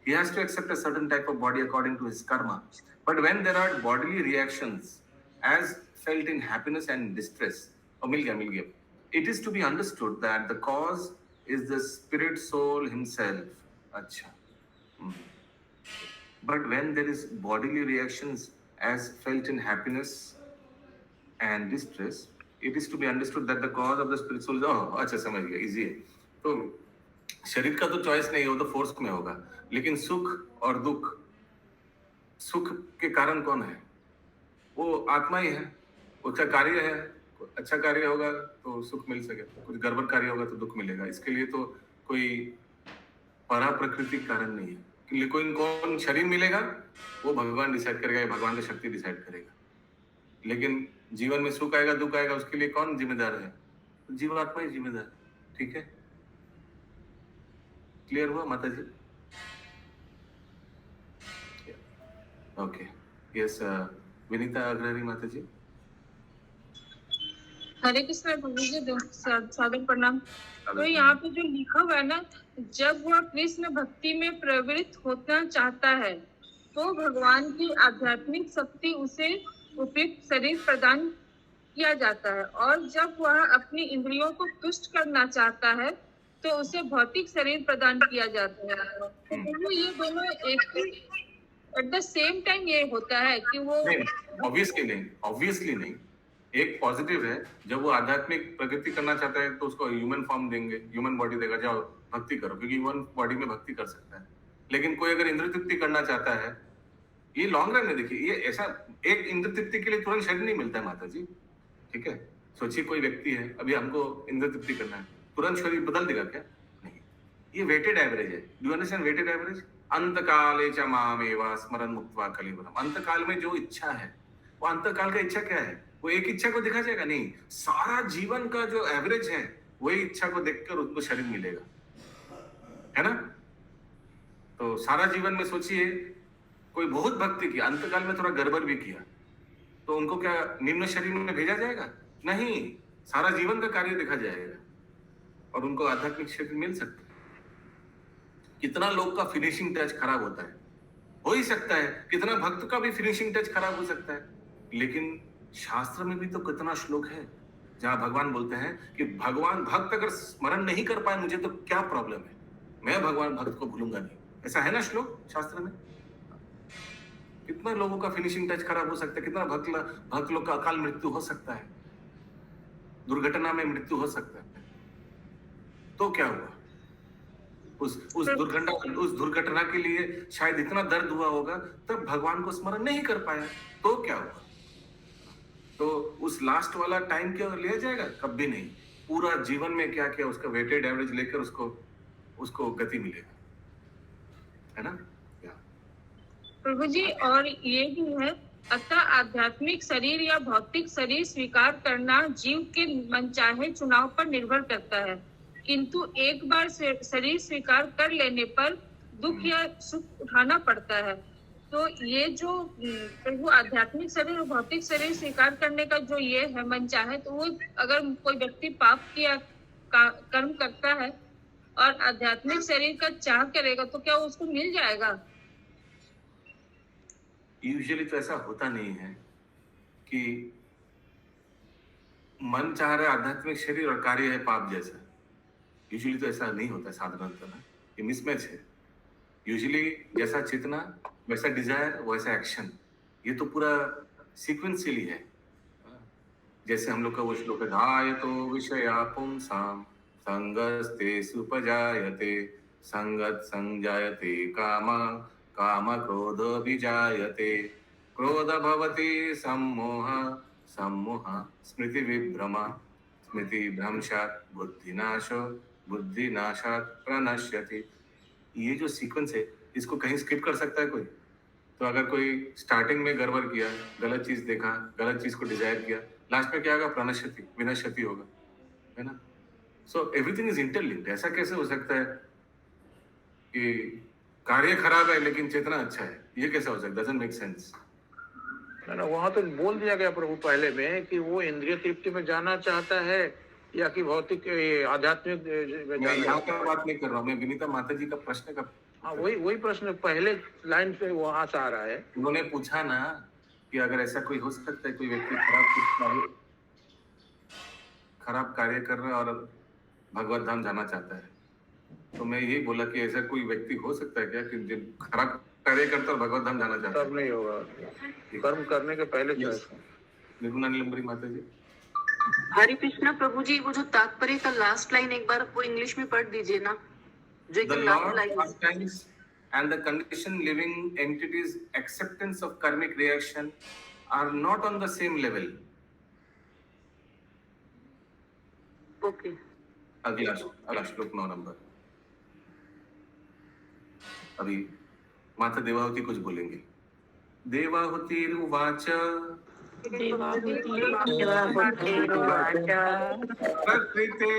He has to accept a certain type of body according to his karma. But when there are bodily reactions as felt in happiness and distress, मिल गया, it is to be understood that the cause is the spirit soul himself. अच्छा. But when there is bodily reactions as felt in happiness and distress, it is to be understood that the cause of the spirit soul is, अच्छा समझ गया, easy है। तो शरीर का तो choice नहीं है, वो तो फोर्स में होगा, लेकिन सुख और दुख, सुख के कारण कौन है? वो आत्मा ही है। अच्छा कार्य है, अच्छा कार्य होगा तो सुख मिल सके, कुछ गड़बड़ कार्य होगा तो दुख मिलेगा। इसके लिए तो कोई परा प्राकृतिक कारण नहीं है। लेकिन कौन शरीर मिलेगा वो भगवान डिसाइड करेगा, भगवान की शक्ति डिसाइड करेगा। लेकिन जीवन में सुख आएगा दुख आएगा, उसके लिए कौन जिम्मेदार है? जीवात्मा ही जिम्मेदार। ठीक है, क्लियर हुआ माता जी? ओके, यस, विनीता अग्रहरी माता जी। हरे कृष्ण प्रभु जी, सादर प्रणाम। तो यहाँ पे जो लिखा हुआ है ना, जब वह कृष्ण भक्ति में प्रवृत्त होना चाहता है तो भगवान की आध्यात्मिक शक्ति उसे उपयुक्त शरीर प्रदान किया जाता है, और जब वह अपनी इंद्रियों को तुष्ट करना चाहता है तो उसे भौतिक शरीर प्रदान किया जाता है। तो ये दोनों एक ही एट द सेम टाइम ये होता है कि वो ऑब्वियसली नहीं। एक पॉजिटिव है, जब वो आध्यात्मिक प्रगति करना चाहता है तो उसको ह्यूमन फॉर्म देंगे, ह्यूमन बॉडी देगा, जाओ भक्ति करो, क्योंकि ह्यूमन बॉडी में भक्ति कर सकता है। लेकिन कोई अगर इंद्र तृप्ति करना चाहता है, ये लॉन्ग रन में देखिए, ये ऐसा एक इंद्र तृप्ति के लिए तुरंत शरीर नहीं मिलता है माता जी। ठीक है, सोचिए कोई व्यक्ति है, अभी हमको इंद्र तृप्ति करना है, तुरंत शरीर बदल देगा क्या? नहीं, ये वेटेड एवरेज है। Do you understand weighted average? अंतकाले च मामेव स्मरन् मुक्त्वा कलेवरम्। अंतकाल में जो इच्छा है, वो अंतकाल का इच्छा क्या है? वो एक इच्छा को दिखा जाएगा? नहीं, सारा जीवन का जो एवरेज है वही इच्छा को देखकर उनको शरीर मिलेगा, है ना? तो सारा जीवन में सोचिए, कोई बहुत भक्ति की, अंतकाल में थोड़ा गड़बड़ भी किया, तो उनको क्या निम्न शरीर में भेजा जाएगा? नहीं, सारा जीवन का कार्य देखा जाएगा और उनको आध्यात्मिक शरीर मिल सकता है। कितना लोग का फिनिशिंग टच खराब होता है, हो ही सकता है, कितना भक्त का भी फिनिशिंग टच खराब हो सकता है। लेकिन शास्त्र में भी तो कितना श्लोक है जहां भगवान बोलते हैं कि भगवान भक्त अगर स्मरण नहीं कर पाए मुझे तो क्या प्रॉब्लम है, मैं भगवान भक्त को भूलूंगा नहीं। ऐसा है ना श्लोक शास्त्र में? कितना लोगों का फिनिशिंग टच खराब हो सकता है, कितना भक्त लोग का अकाल मृत्यु हो सकता है, दुर्घटना में मृत्यु हो सकता है। तो क्या हुआ? उस दुर्घटना के लिए शायद इतना दर्द हुआ होगा, तब भगवान को स्मरण नहीं कर पाया, तो क्या हुआ? तो उस लास्ट वाला टाइम क्या लिया जाएगा? कभी नहीं। पूरा जीवन में क्या किया, उसका वेटेड एवरेज लेकर उसको गति मिलेगा, है ना? प्रभु जी, और ये भी है, अतः आध्यात्मिक शरीर या भौतिक शरीर स्वीकार करना जीव के मनचाहे चुनाव पर निर्भर करता है, किंतु एक बार शरीर स्वीकार कर लेने पर दुख या सुख उठाना पड़ता है। तो ये जो प्रभु आध्यात्मिक शरीर और भौतिक शरीर स्वीकार करने का जो ये है मन चाहे, तो वो अगर कोई व्यक्ति पाप किया कर्म करता है और आध्यात्मिक शरीर का चाह करेगा तो क्या उसको मिल जाएगा? यूजुअली तो ऐसा होता नहीं है कि मन चाह रहा है आध्यात्मिक शरीर और कार्य है पाप जैसा। यूजुअली तो ऐसा नहीं होता साधारणतः ना, ये मिसमैच है। यूजुअली जैसा चेतना वैसा डिजायर वैसा एक्शन, ये तो पूरा सीक्वेंशियली है। जैसे हम लोग का वो श्लोक है, धायतो विषया पुंसाम संगस्ते सुपजायते संगत संजायते कामा काम क्रोध विजायते क्रोध भवति सम्मोह सम्मोह स्मृति विभ्रमा स्मृति भ्रंशात् बुद्धिनाशो बुद्धिनाशात् प्रणश्यति। ये जो सीक्वेंस है इसको कहीं स्किप कर सकता है कोई? तो अगर कोई स्टार्टिंग में गड़बड़ किया, गलत चीज देखा, गलत चीज को डिजायर किया, लास्ट में क्या होगा? प्रणश्यति, विनश्यति होगा, है ना? So everything is interlinked. ऐसा कैसे हो सकता है कि कार्य खराब है लेकिन चेतना अच्छा है? ये कैसा हो सकता है? Doesn't make sense. ना वहां तो बोल दिया गया प्रभु पहले में कि वो इंद्रिय तृप्ति में जाना चाहता है या कि भौतिक आध्यात्मिक में मैं जाना यहाँ का बात नहीं कर रहा हूँ, मैं विनीता माता जी का प्रश्न का, हाँ वही प्रश्न पहले लाइन से वहां से आ रहा है। उन्होंने पूछा ना कि अगर ऐसा कोई हो सकता है, कोई व्यक्ति खराब कार्य कर रहा है और भगवत धाम जाना चाहता है, तो मैं यही बोला कि ऐसा कोई व्यक्ति हो सकता है क्या कि जो खराब कार्य करता है और भगवत धाम जाना चाहता है? तब नहीं होगा, कर्म करने के पहले निर्गुणा नीलम्बरी माता जी। हरे कृष्णा प्रभु जी, वो जो तात्पर्य का लास्ट लाइन एक बार वो इंग्लिश में पढ़ दीजिए ना, जो The एकदम Lord last line of times and the conditioned living entities' acceptance of karmic reaction are not on the same level. Okay. अगला श्लोक 9 नंबर। अभी माता देवाहुति कुछ बोलेंगे। देवाहुतिरुवाच प्रकृते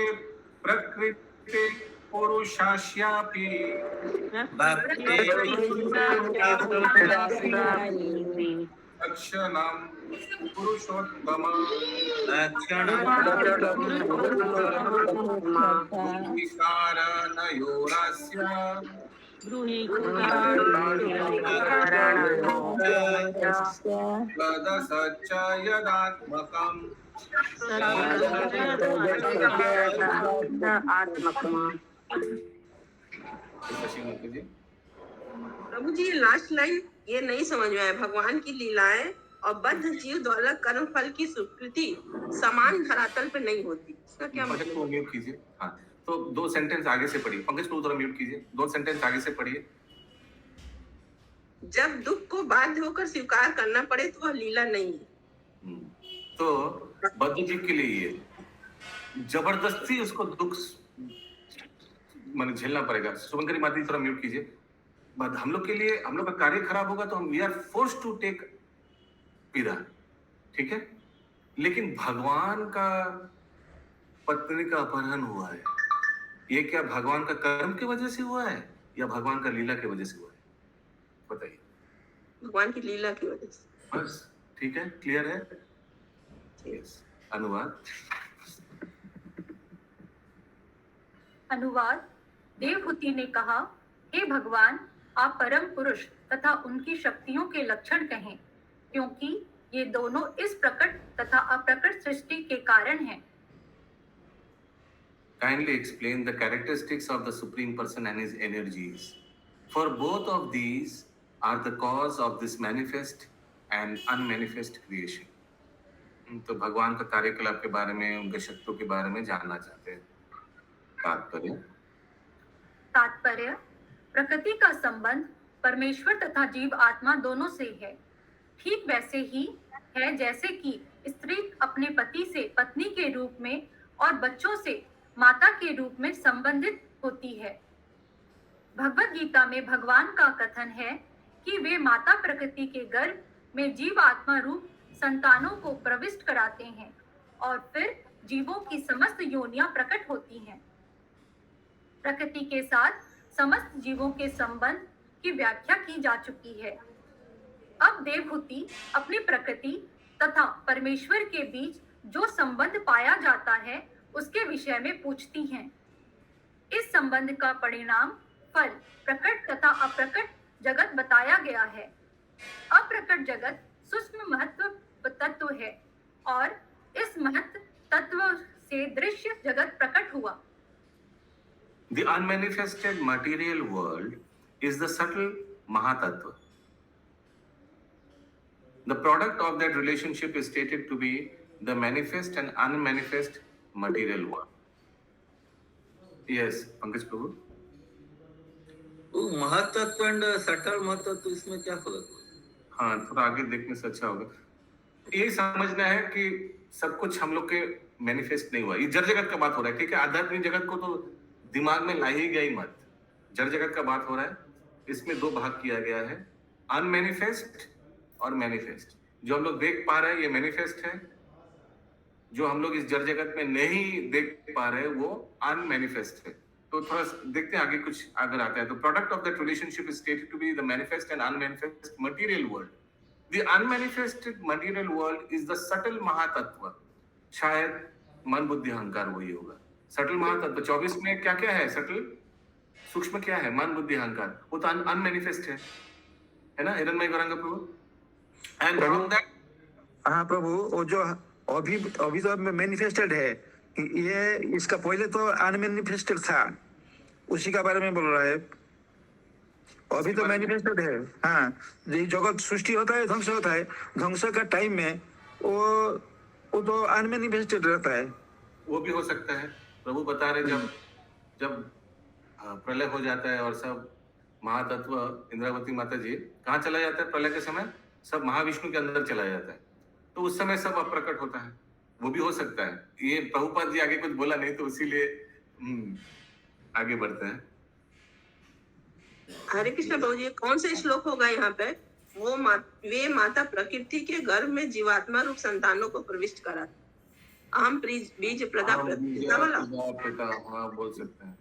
प्रकृते पुरुषास्यापि लक्षणं पुरुषोत्तम कारणयोरास्य तदसच्च यदात्मकम्। प्रभु जी, ये लास्ट लाइन ये नहीं समझ में आया। भगवान की लीलाएं और बद्ध जीव द्वारा कर्म फल की स्वीकृति समान धरातल पे नहीं होती, इसका क्या पंकज को मतलब? म्यूट कीजिए। हाँ, तो 2 सेंटेंस आगे से पढ़िए। पंकज को थोड़ा म्यूट कीजिए, 2 सेंटेंस आगे से पढ़िए। जब दुख को बाध्य होकर स्वीकार करना पड़े तो वह लीला नहीं है। तो बद्ध जीव के लिए ये जबरदस्ती उसको दुख झेलना पड़ेगा। शुभंकरी माता जी थोड़ा म्यूट कीजिए। हम लोग के लिए, हम लोग का कार्य खराब होगा तो हम we are force to take पीड़ा, ठीक है? लेकिन भगवान का पत्नी का अपहरण हुआ है, ये क्या भगवान का कर्म की वजह से हुआ है या भगवान का लीला की वजह से हुआ है? बताइए। भगवान की लीला की वजह से। बस ठीक है, क्लियर है? यस। अनुवाद। अनुवाद। देवहूति ने कहा, हे भगवान, आप परम पुरुष तथा उनकी शक्तियों के लक्षण कहें, क्योंकि ये दोनों इस प्रकट तथा अप्रकट सृष्टि के कारण हैं। Kindly explain the characteristics of the Supreme Person and his energies. For both of these are the cause of this manifest and unmanifest creation. तो भगवान का कार्यकलाप के बारे में, उनके शक्तियों के बारे में जानना चाहते हैं। तात्पर्य, प्रकृति का संबंध परमेश्वर तथा जीव आत्मा दोनों से है। ठीक वैसे ही है जैसे कि स्त्री अपने पति से पत्नी के रूप में और बच्चों से माता के रूप में संबंधित होती है। भगवत गीता में भगवान का कथन है कि वे माता प्रकृति के गर्भ में जीव आत्मा रूप संतानों को प्रविष्ट कराते हैं और फिर जीवों की समस्त योनियां प्रकट होती हैं। प्रकृति के साथ समस्त जीवों के संबंध की व्याख्या की जा चुकी है। अब देवहूति अपनी प्रकृति तथा परमेश्वर के बीच जो संबंध पाया जाता है उसके विषय में पूछती हैं। इस संबंध का परिणाम फल प्रकट तथा अप्रकट जगत बताया गया है। अप्रकट जगत सूक्ष्म महत्व तत्व है और इस महत्व तत्व से दृश्य जगत प्रकट हुआ। The unmanifested material world is the subtle Mahatattva. The product of that relationship is stated to be the manifest and unmanifest material world. Yes, Pankaj Prabhu. तो महातत्व एंड सटल महतत्व इसमें क्या फर्क है? हाँ, थोड़ा आगे देखने से अच्छा होगा। ये समझना है कि सब कुछ हम लोग के मैनिफेस्ट नहीं हुआ। ये जड़ जगत का बात हो रहा है, ठीक है? आध्यात्मिक जगत को तो दिमाग में ला ही गई मत। जड़ जगत का बात हो रहा है। इसमें दो भाग किया गया है, अनमैनिफेस्ट और मैनिफेस्ट। जो हम लोग देख पा रहे हैं ये मैनिफेस्ट है, जो हम लोग इस जड़ जगत में नहीं देख पा रहे वो अनमैनिफेस्ट है। तो थोड़ा देखते हैं आगे, कुछ अगर आता है तो product of that relationship is stated to be the manifest and unmanifest material world. The unmanifested material world is the subtle महातत्व। शायद मन बुद्धि अहंकार वही होगा सटल महातत्व। 24 में क्या क्या है सटल? सूक्ष्म क्या है? मन बुद्धि अहंकार। वो तो अनमैनिफेस्ट है ना हिरणमय गौरांग प्रभु? एंड फ्रॉम दैट, हाँ प्रभु, वो जो अभी तो मैनिफेस्टेड है, ये इसका पहले तो अनमैनिफेस्टेड था, उसी का बारे में बोल रहा है। अभी तो मैनिफेस्टेड है। हाँ, ये जगत सृष्टि होता है, ध्वंस होता है, ध्वंस का टाइम में वो तो अनमैनिफेस्टेड रहता है। वो भी हो सकता है। प्रभु बता रहे जब प्रलय हो जाता है और सब महातत्व, इंद्रावती माता जी कहाँ चला जाता है प्रलय के समय? सब महाविष्णु के अंदर चला जाता है, तो उस समय सब अप्रकट होता है। वो भी हो सकता है। ये प्रभुपाद जी आगे कुछ बोला नहीं तो इसीलिए आगे बढ़ते हैं। हरे कृष्ण प्रभु जी, कौन सा श्लोक होगा यहाँ पे? वे माता प्रकृति के गर्भ में जीवात्मा रूप संतानों को प्रविष्ट करा। अहम बीज प्रदा प्रतिष्ठा वाला। हाँ, बोल सकते हैं।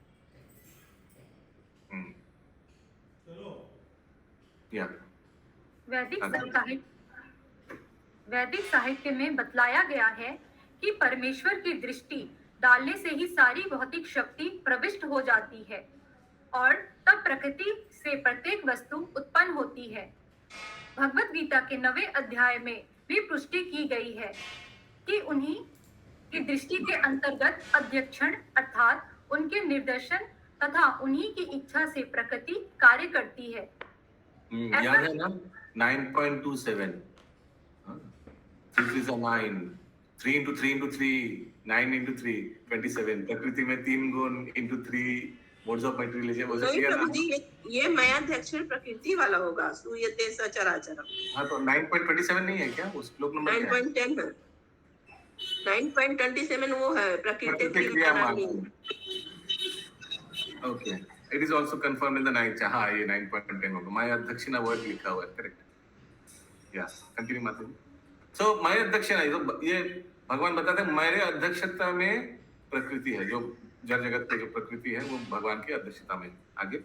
या वैदिक साहित्य में बतलाया गया है कि परमेश्वर की दृष्टि डालने से ही सारी भौतिक शक्ति प्रविष्ट हो जाती है और तब प्रकृति से प्रत्येक वस्तु उत्पन्न होती है। भगवत गीता के 9वें अध्याय में भी पुष्टि की गई है कि उन्हीं की दृष्टि के अंतर्गत अध्यक्षण अर्थात उनके निर्देशन तथा उन्हीं की इच्छा से प्रकृति कार्य करती है। याद है ना 9.27? 3 is a 9, 3 into 3 into 3, 9 into 3, 27। प्रकृति में 3 गुण into 3 मोड्स ऑफ मटेरियलिज्म। वो नहीं प्रभु जी, ये मयाध्यक्षण प्रकृति वाला होगा। सूयते सचराचरम। हाँ, तो 9.27 नहीं है क्या? उस श्लोक नंबर 9.10 है। 9.27 वो है प्रकृति क्रिया प्रणाली। Okay, it is also confirm in the 9। हाँ, ये 9.10 होगा। माया दक्षिणा वर्ड लिखा हुआ है, करेक्ट। यस, कंटिन्यू माता जी। सो माया दक्षिणा, ये भगवान बताते हैं मेरे अध्यक्षता में प्रकृति है, जो जड़ जगत की जो प्रकृति है वो भगवान की अध्यक्षता में। आगे,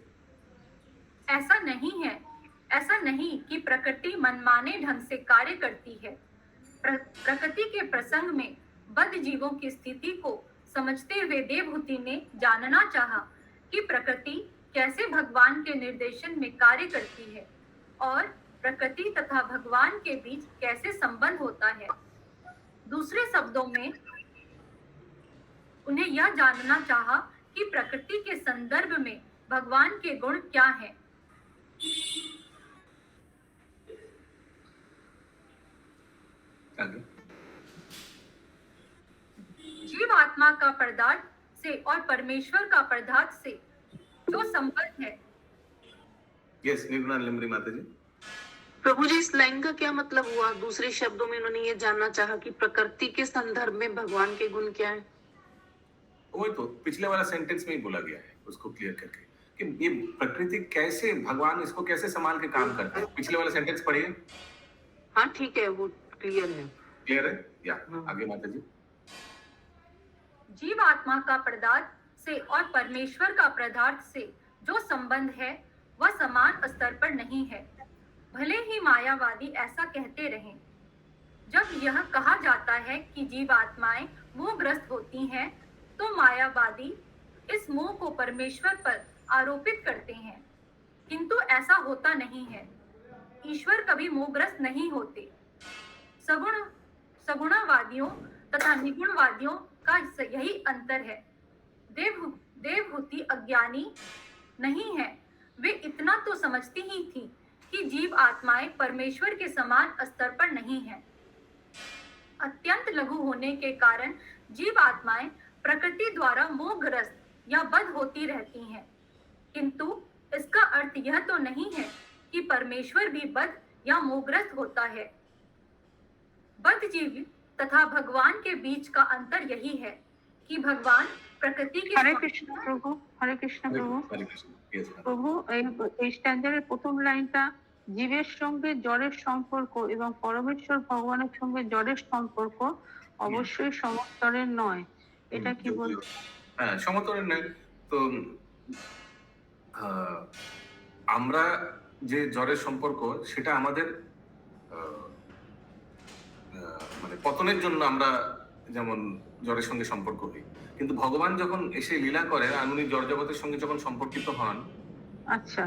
ऐसा नहीं कि प्रकृति मनमाने ढंग से कार्य करती है। प्रकृति के प्रसंग में बद्ध जीवों की स्थिति को समझते हुए देवहूति ने जानना चाहा कि प्रकृति कैसे भगवान के निर्देशन में कार्य करती है और प्रकृति तथा भगवान के बीच कैसे संबंध होता है। दूसरे शब्दों में उन्हें यह जानना चाहा कि प्रकृति के संदर्भ में भगवान के गुण क्या हैं। जीव आत्मा का पदार्थ से और परमेश्वर का पदार्थ से जो संबंध है। यस, निर्गुणा लिम्बरी माता जी। प्रभु जी, इस लाइन का क्या मतलब हुआ? दूसरे शब्दों में उन्होंने ये जानना चाहा कि प्रकृति के संदर्भ में भगवान के गुण क्या है। वही तो पिछले वाला सेंटेंस में ही बोला गया है, उसको क्लियर करके कि ये प्रकृति कैसे, भगवान इसको कैसे संभाल के काम करते हैं। पिछले वाला सेंटेंस पढ़िए। हाँ ठीक है, वो क्लियर है। क्लियर है या आगे माता जी। जीव आत्मा का पदार्थ से और परमेश्वर का पदार्थ से जो संबंध है वह समान स्तर पर नहीं है, भले ही मायावादी ऐसा कहते रहें। जब यह कहा जाता है कि जीव आत्माएं मोहग्रस्त होती हैं, तो मायावादी इस मोह को परमेश्वर पर आरोपित करते हैं, किंतु ऐसा होता नहीं है। ईश्वर कभी मोहग्रस्त नहीं होते। सगुणवादियों तथा निगुणवादियों का यही अंतर है। देवहूति अज्ञानी नहीं है, वे इतना तो समझती ही थी कि जीव आत्माएं परमेश्वर के समान स्तर पर नहीं हैं। अत्यंत लघु होने के कारण जीव आत्माएं प्रकृति द्वारा मोहग्रस्त या बद्ध होती रहती हैं। किंतु इसका अर्थ यह तो नहीं है कि परमेश्वर भी बद्ध या मोहग्रस्त होता है। बद्ध जीव तथा भगवान के बीच का अंतर यही है कि भगवान प्रकृति के হরে কৃষ্ণ প্রভু, হরে কৃষ্ণ প্রভু। हरे कृष्ण। Yes, ma'am. প্রভু এই স্ট্যান্ডার্ডের প্রথম লাইনটা জীবের সঙ্গে জড়ের সম্পর্ক এবং পরমেশ্বর ভগবানের সঙ্গে জড়ের সম্পর্ক অবশ্যই সমস্তরের নয়, এটা কি বলছে? হ্যাঁ, সমতলের নয় তো আমরা যে জ্বরের সম্পর্ক সেটা আমাদের মানে পতনের জন্য আমরা যেমন জ্বরের সঙ্গে সম্পর্ক হই, কিন্তু ভগবান যখন এসে লীলা করে আর উনি জড় জগতের সঙ্গে যখন সম্পর্কিত হন, আচ্ছা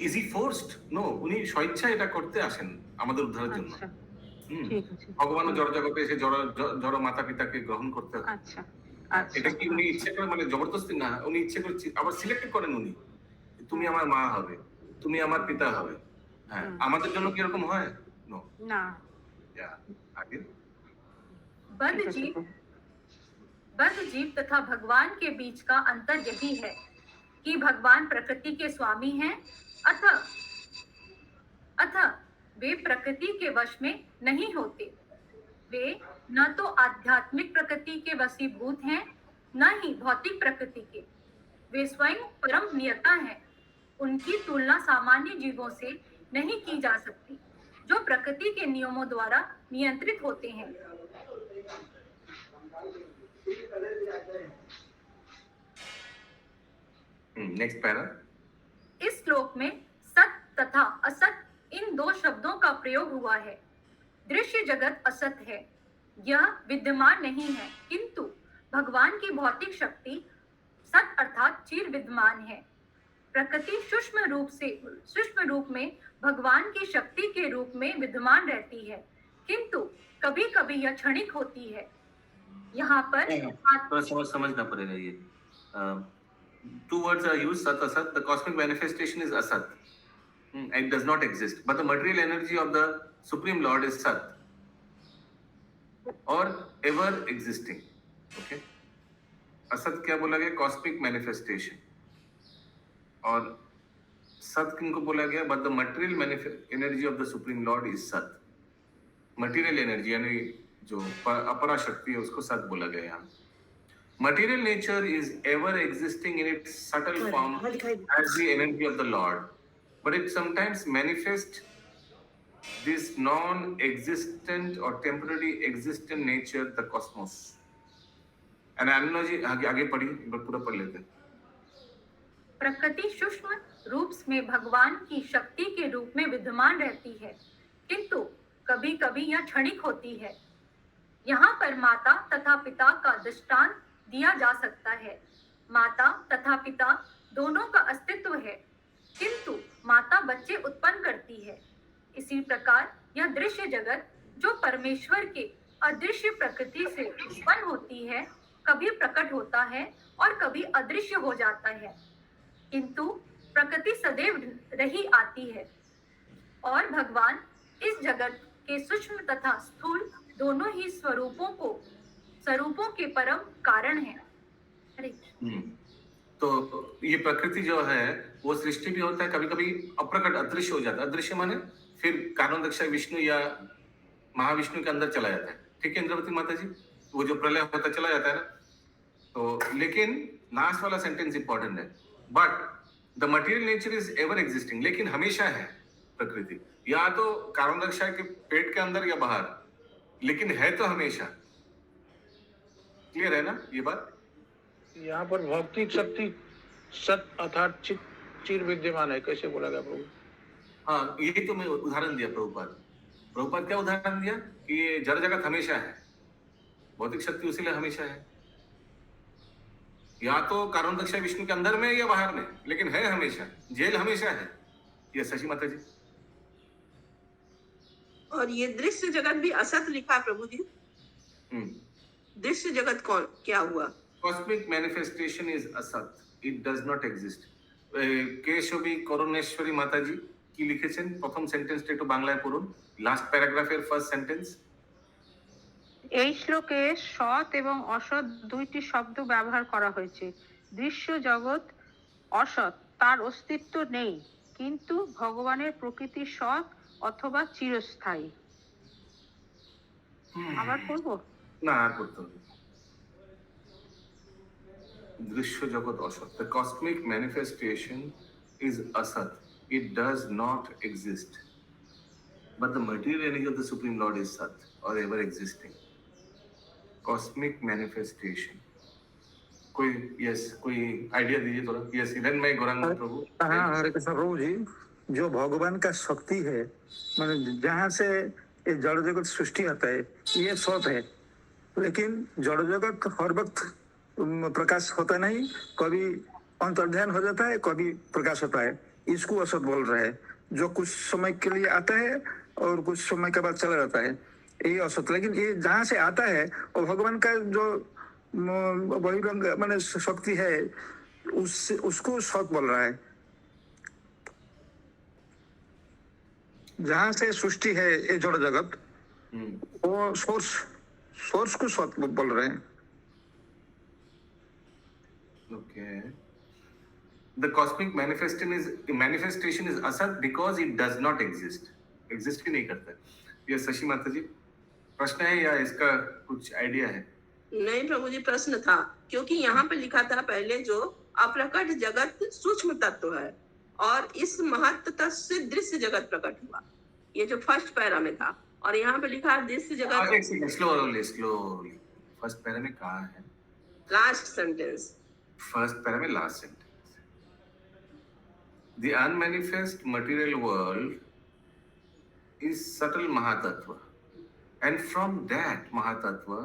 ইজি ফোর্সড নো, উনি স্বেচ্ছায় এটা করতে আসেন আমাদের উদ্ধারের জন্য। আচ্ছা হুম। ঠিক আছে। ভগবানও জড় জগতে এসে জড় মাতা পিতাকে গ্রহণ করতে হয়। আচ্ছা আচ্ছা এটা কি উনি ইচ্ছে করে, মানে জবরদস্তি না, উনি ইচ্ছে করে আবার সিলেক্ট করেন উনি, তুমি আমার মা হবে, তুমি আমার পিতা হবে। হ্যাঁ, আমাদের জন্য কি এরকম হয়? নো। না আগে बद्ध जीव तथा भगवान के बीच का अंतर यही है कि भगवान प्रकृति के स्वामी हैं, अतः वे प्रकृति के वश में नहीं होते। वे न तो आध्यात्मिक प्रकृति के वशीभूत हैं, न ही भौतिक प्रकृति के। वे स्वयं परम नियता हैं। उनकी तुलना सामान्य जीवों से नहीं की जा सकती, जो प्रकृति के नियमों द्वारा नियंत्रित होते हैं। Next para. इस श्लोक में सत तथा असत इन दो शब्दों का प्रयोग हुआ है। दृश्य जगत असत है, यह विद्यमान नहीं है, किंतु भगवान की भौतिक शक्ति सत अर्थात चिर विद्यमान है। प्रकृति सूक्ष्म रूप में भगवान की शक्ति के रूप में विद्यमान रहती है, किंतु कभी कभी यह क्षणिक होती है। यहाँ पर थोड़ा समझना पड़ेगा ये। Two words are used, sat asat. The cosmic manifestation is asat. It does not exist, but the material energy of the Supreme Lord is sat, or ever existing. Okay. असत क्या बोला गया? Cosmic manifestation. और सत किनको बोला गया? But the material energy of the supreme Lord is सत। मटेरियल एनर्जी यानी जो अपरा शक्ति है उसको सत बोला गया यहाँ। Material nature is ever existing in its subtle form as the energy of the Lord, but it sometimes manifests this non-existent or temporary existent nature, the cosmos. An analogy आगे पढ़िए, एक बार पूरा पढ़ लेते हैं। प्रकृति सूक्ष्म रूप में भगवान की शक्ति के रूप में विद्यमान रहती है, किंतु कभी कभी यह क्षणिक होती है। यहाँ पर माता तथा पिता का दृष्टांत दिया जा सकता है। माता तथा पिता दोनों का अस्तित्व है, किंतु माता बच्चे उत्पन्न करती है। इसी प्रकार यह दृश्य जगत जो परमेश्वर के अदृश्य प्रकृति से उत्पन्न होती है, कभी प्रकट होता है और कभी अदृश्य हो जाता है, किंतु प्रकृति सदैव रही आती है। और भगवान इस जगत के सूक्ष्म तथा स्थूल दोनों ही स्वरूपों के परम कारण है। तो ये प्रकृति जो है वो सृष्टि भी होता है, कभी कभी अप्रकट अदृश्य हो जाता है। अदृश्य माने फिर कारणोदक्ष विष्णु या महाविष्णु के अंदर चला जाता है। ठीक है इंद्रवती माता जी, वो जो प्रलय होता चला जाता है ना। तो लेकिन लास्ट वाला सेंटेंस इंपॉर्टेंट है, but the material nature is ever existing. लेकिन हमेशा है प्रकृति, या तो कारणोदक्ष के पेट के अंदर या बाहर, लेकिन है तो हमेशा। क्लियर है ना ये बात? यहाँ पर भौतिक शक्ति सत अर्थात चिर विद्यमान है, कैसे बोला गया प्रभु? हाँ, यही तो मैं उदाहरण दिया प्रभुपाद क्या उदाहरण दिया कि ये जड़ जगत हमेशा है, भौतिक शक्ति उसी लिए हमेशा है। या तो कारणोदक्ष विष्णु के अंदर में या बाहर में, लेकिन है हमेशा, जेल हमेशा है। ये शशि माता जी। और ये दृश्य जगत भी असत लिखा प्रभु जी। दृश्य जगत कौन क्या हुआ? Cosmic manifestation is asat. It does not exist. কে ছবি করুণেশ্বরী মাতাজি কি লিখেছেন প্রথম সেন্টেন্সটা একটু বাংলায় পড়ুন, লাস্ট প্যারাগ্রাফের ফার্স্ট সেন্টেন্স। এই শ্লোকে সৎ এবং অসৎ দুইটি শব্দ ব্যবহার করা হয়েছে। দৃশ্য জগৎ অসৎ, তার অস্তিত্ব নেই, কিন্তু ভগবানের প্রকৃতি সৎ অথবা চিরস্থায়ী। আবার পড়বো? না, আর পড়তে হবে। দৃশ্য জগৎ অসৎ, the cosmic manifestation is asat, it does not exist, but the material energy of the Supreme Lord is sat or ever existing. Cosmic manifestation, कोई यस कोई आइडिया दीजिए थोड़ा। यस हिरण में गौरांग प्रभु। हाँ, हरे कृष्ण प्रभु जी, जो भगवान का शक्ति है, मतलब जहाँ से ये जड़ जगत सृष्टि आता है, ये सत है, लेकिन जड़ जगत हर वक्त प्रकाश होता नहीं, कभी अंतर्ध्यान हो जाता है, कभी प्रकाश होता है, इसको असत बोल रहे हैं। जो कुछ समय के लिए आता है और कुछ समय के बाद चला जाता है, ये असत। लेकिन ये जहाँ से आता है वो भगवान का जो बहिरंग माने शक्ति है, उसको सत बोल रहा है। जहाँ से सृष्टि है ये जड़ जगत, वो सोर्स को सत बोल रहे हैं। Okay. The cosmic manifestation is asat because it does not exist. Exist ही नहीं करता है। ये शशि माता जी प्रश्न है या इसका कुछ आइडिया है? नहीं प्रभु जी, प्रश्न था, क्योंकि यहाँ पे लिखा था पहले जो अप्रकट जगत सूक्ष्म तत्व है और इस महत्व तत्व से दृश्य जगत प्रकट हुआ, ये जो फर्स्ट पैरा में था, और यहाँ पे लिखा दृश्य जगत। स्लोली फर्स्ट पैरा में कहा है? लास्ट सेंटेंस, फर्स्ट पैरा में last sentence. The unmanifest material world is subtle Mahatattva, and from that Mahatattva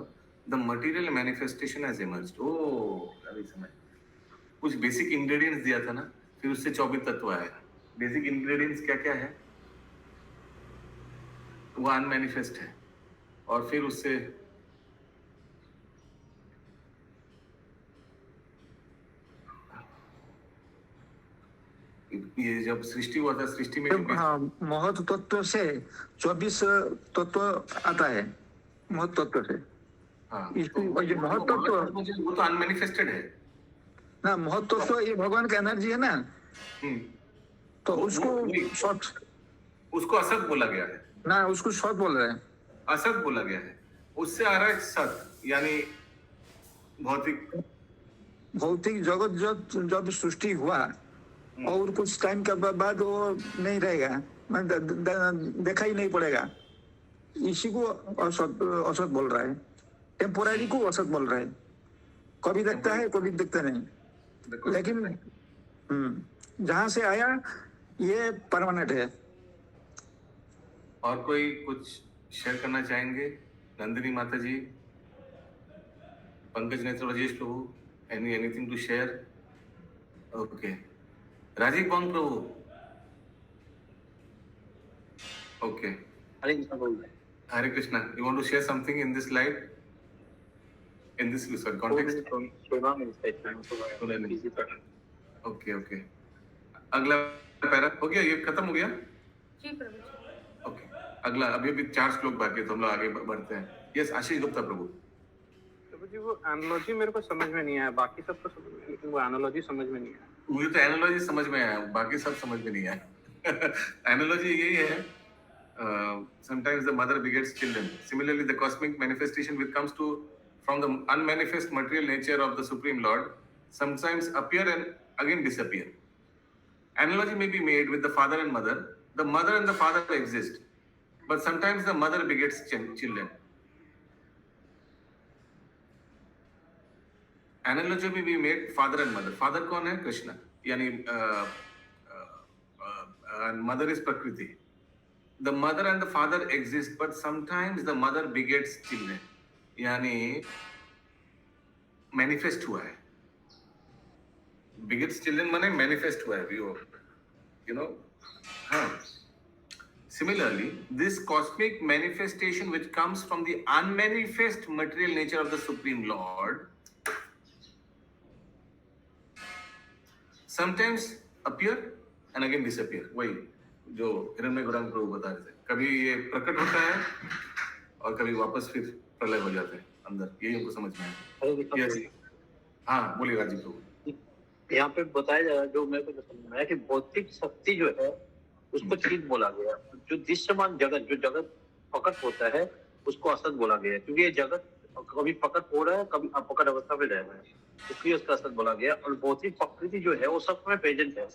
the material manifestation has emerged. Oh, अभी समझ। कुछ बेसिक इंग्रेडिएंट्स दिया था ना, फिर उससे 24 तत्व आया। बेसिक इंग्रेडिएंट्स क्या क्या है? वो अनमैनिफेस्ट है, और फिर उससे ये जब सृष्टि हुआ था, सृष्टि में हाँ, महत तत्व से 24 तत्व आता है, महत तत्व से। हाँ, इसको ये महत तत्व, वो तो अनमैनिफेस्टेड है ना, महत तत्व ये भगवान का एनर्जी है ना, तो उसको सत, उसको असत बोला गया है ना, उसको सत बोल रहे हैं। असत बोला गया है, उससे आ रहा है सत, यानी भौतिक जगत जब सृष्टि हुआ और कुछ टाइम के बाद वो नहीं रहेगा, देखा ही नहीं पड़ेगा, इसी को असत बोल रहा है। टेम्पोररी को असत बोल रहा है, कभी देखता है कभी देखता नहीं, लेकिन जहाँ से आया ये परमानेंट है। और कोई कुछ शेयर करना चाहेंगे? नंदिनी माता जी, Pankaj Netra, Rajesh Prabhu, anything to share? Okay, Rajiv Bang Prabhu, okay. Hare Krishna, you want to share something in this light, in this context? Okay okay, अगला पैरा हो गया, ये खत्म हो गया? जी प्रभु जी। ओके, अगला अभी 4 श्लोक बाकी है, तो हम लोग आगे बढ़ते हैं। यस, आशीष गुप्ता प्रभु। प्रभु जी, वो एनालॉजी मेरे को समझ में नहीं आया, बाकी सब तो समझ में, लेकिन वो एनालॉजी समझ में नहीं आया। मुझे तो एनालॉजी समझ में आया, बाकी सब समझ में नहीं आया। एनालॉजी यही है, sometimes the mother begets children. Similarly, the cosmic manifestation which comes from the unmanifest material nature of the Supreme Lord sometimes appear and again disappear. Analogy may be made with the father and mother. The mother and the father exist, but sometimes the mother begets children. Analogy may be made father and mother. Father कौन है? कृष्ण, यानी mother is Prakriti. The mother and the father exist, but sometimes the mother begets children. यानी manifest हुआ है. Begets children माने manifest हुआ है, you know. हाँ. Similarly, this cosmic manifestation which comes from the unmanifest material nature of the Supreme Lord sometimes appear and again disappear. वही जो हिरण्मय गौरांग प्रभु बता रहे थे, कभी ये प्रकट होता है और कभी वापस फिर प्रलय हो जाते हैं अंदर, यही हमको समझ में आया। Yes. हाँ बोलिए राजीव प्रभु। यहाँ पे बताया जा रहा है, जो मेरे को समझ में आया कि भौतिक शक्ति जो है उसको चीज बोला गया, जो दृश्यमान जगत, जो जगत प्रकट होता है उसको असत बोला गया, क्योंकि ये जगत कभी प्रकट हो रहा है, कभी अपकट अवस्था में रह रहा है, इसलिए उसका असत बोला गया। और भौतिक प्रकृति जो है वो सब में प्रेजेंट है,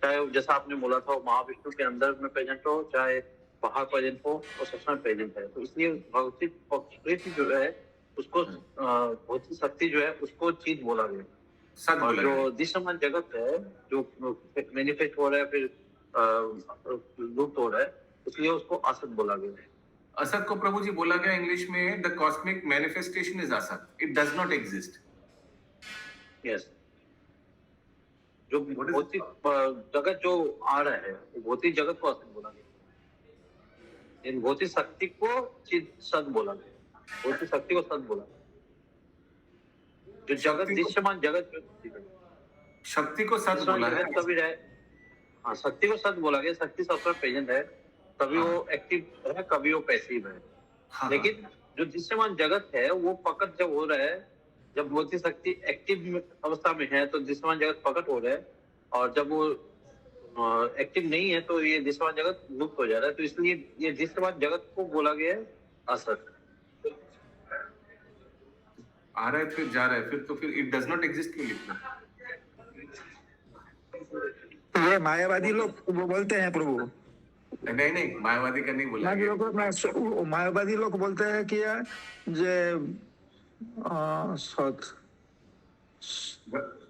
चाहे जैसा आपने बोला था महाविष्णु के अंदर में प्रेजेंट हो, चाहे बाहर प्रेजेंट हो, वो सब में प्रेजेंट है। तो इसलिए भौतिक प्रकृति जो है उसको भौतिक शक्ति जो है उसको चीज बोला गया। और जो दृश्यमान जगत है जो मैनिफेस्ट हो रहा है फिर लुप्त हो रहा है, इसलिए उसको असत बोला गया। असत को प्रभु जी बोला गया इंग्लिश में, द कॉस्मिक मैनिफेस्टेशन इज असत, it does not exist. Yes, जो भौतिक जगत जो आ रहा है भौतिक जगत को असत बोला गया, इन भौतिक शक्ति को सत बोला गया, भौतिक शक्ति को सत बोला गया। जो जगत दृश्यमान जगत शक्ति को सत बोला है, तभी रहे। हाँ, शक्ति को सत बोला गया, शक्ति सब पर प्रेजेंट है, कभी वो एक्टिव है कभी वो पैसिव है। लेकिन जो दृश्यमान जगत है वो प्रकट जब हो रहा है, जब भौतिक शक्ति एक्टिव अवस्था में है तो दृश्यमान जगत प्रकट हो रहा है, और जब वो एक्टिव नहीं है तो ये दृश्यमान जगत लुप्त हो जा रहा है। तो इसलिए ये दृश्यमान जगत को बोला गया है असत। आ रहा है फिर जा रहा है, फिर तो फिर इट डज नॉट एग्जिस्ट क्यों लिखना? ये मायावादी लोग वो बोलते हैं प्रभु। नहीं मायावादी का नहीं बोला, मायावादी लोग बोलते हैं कि जे सत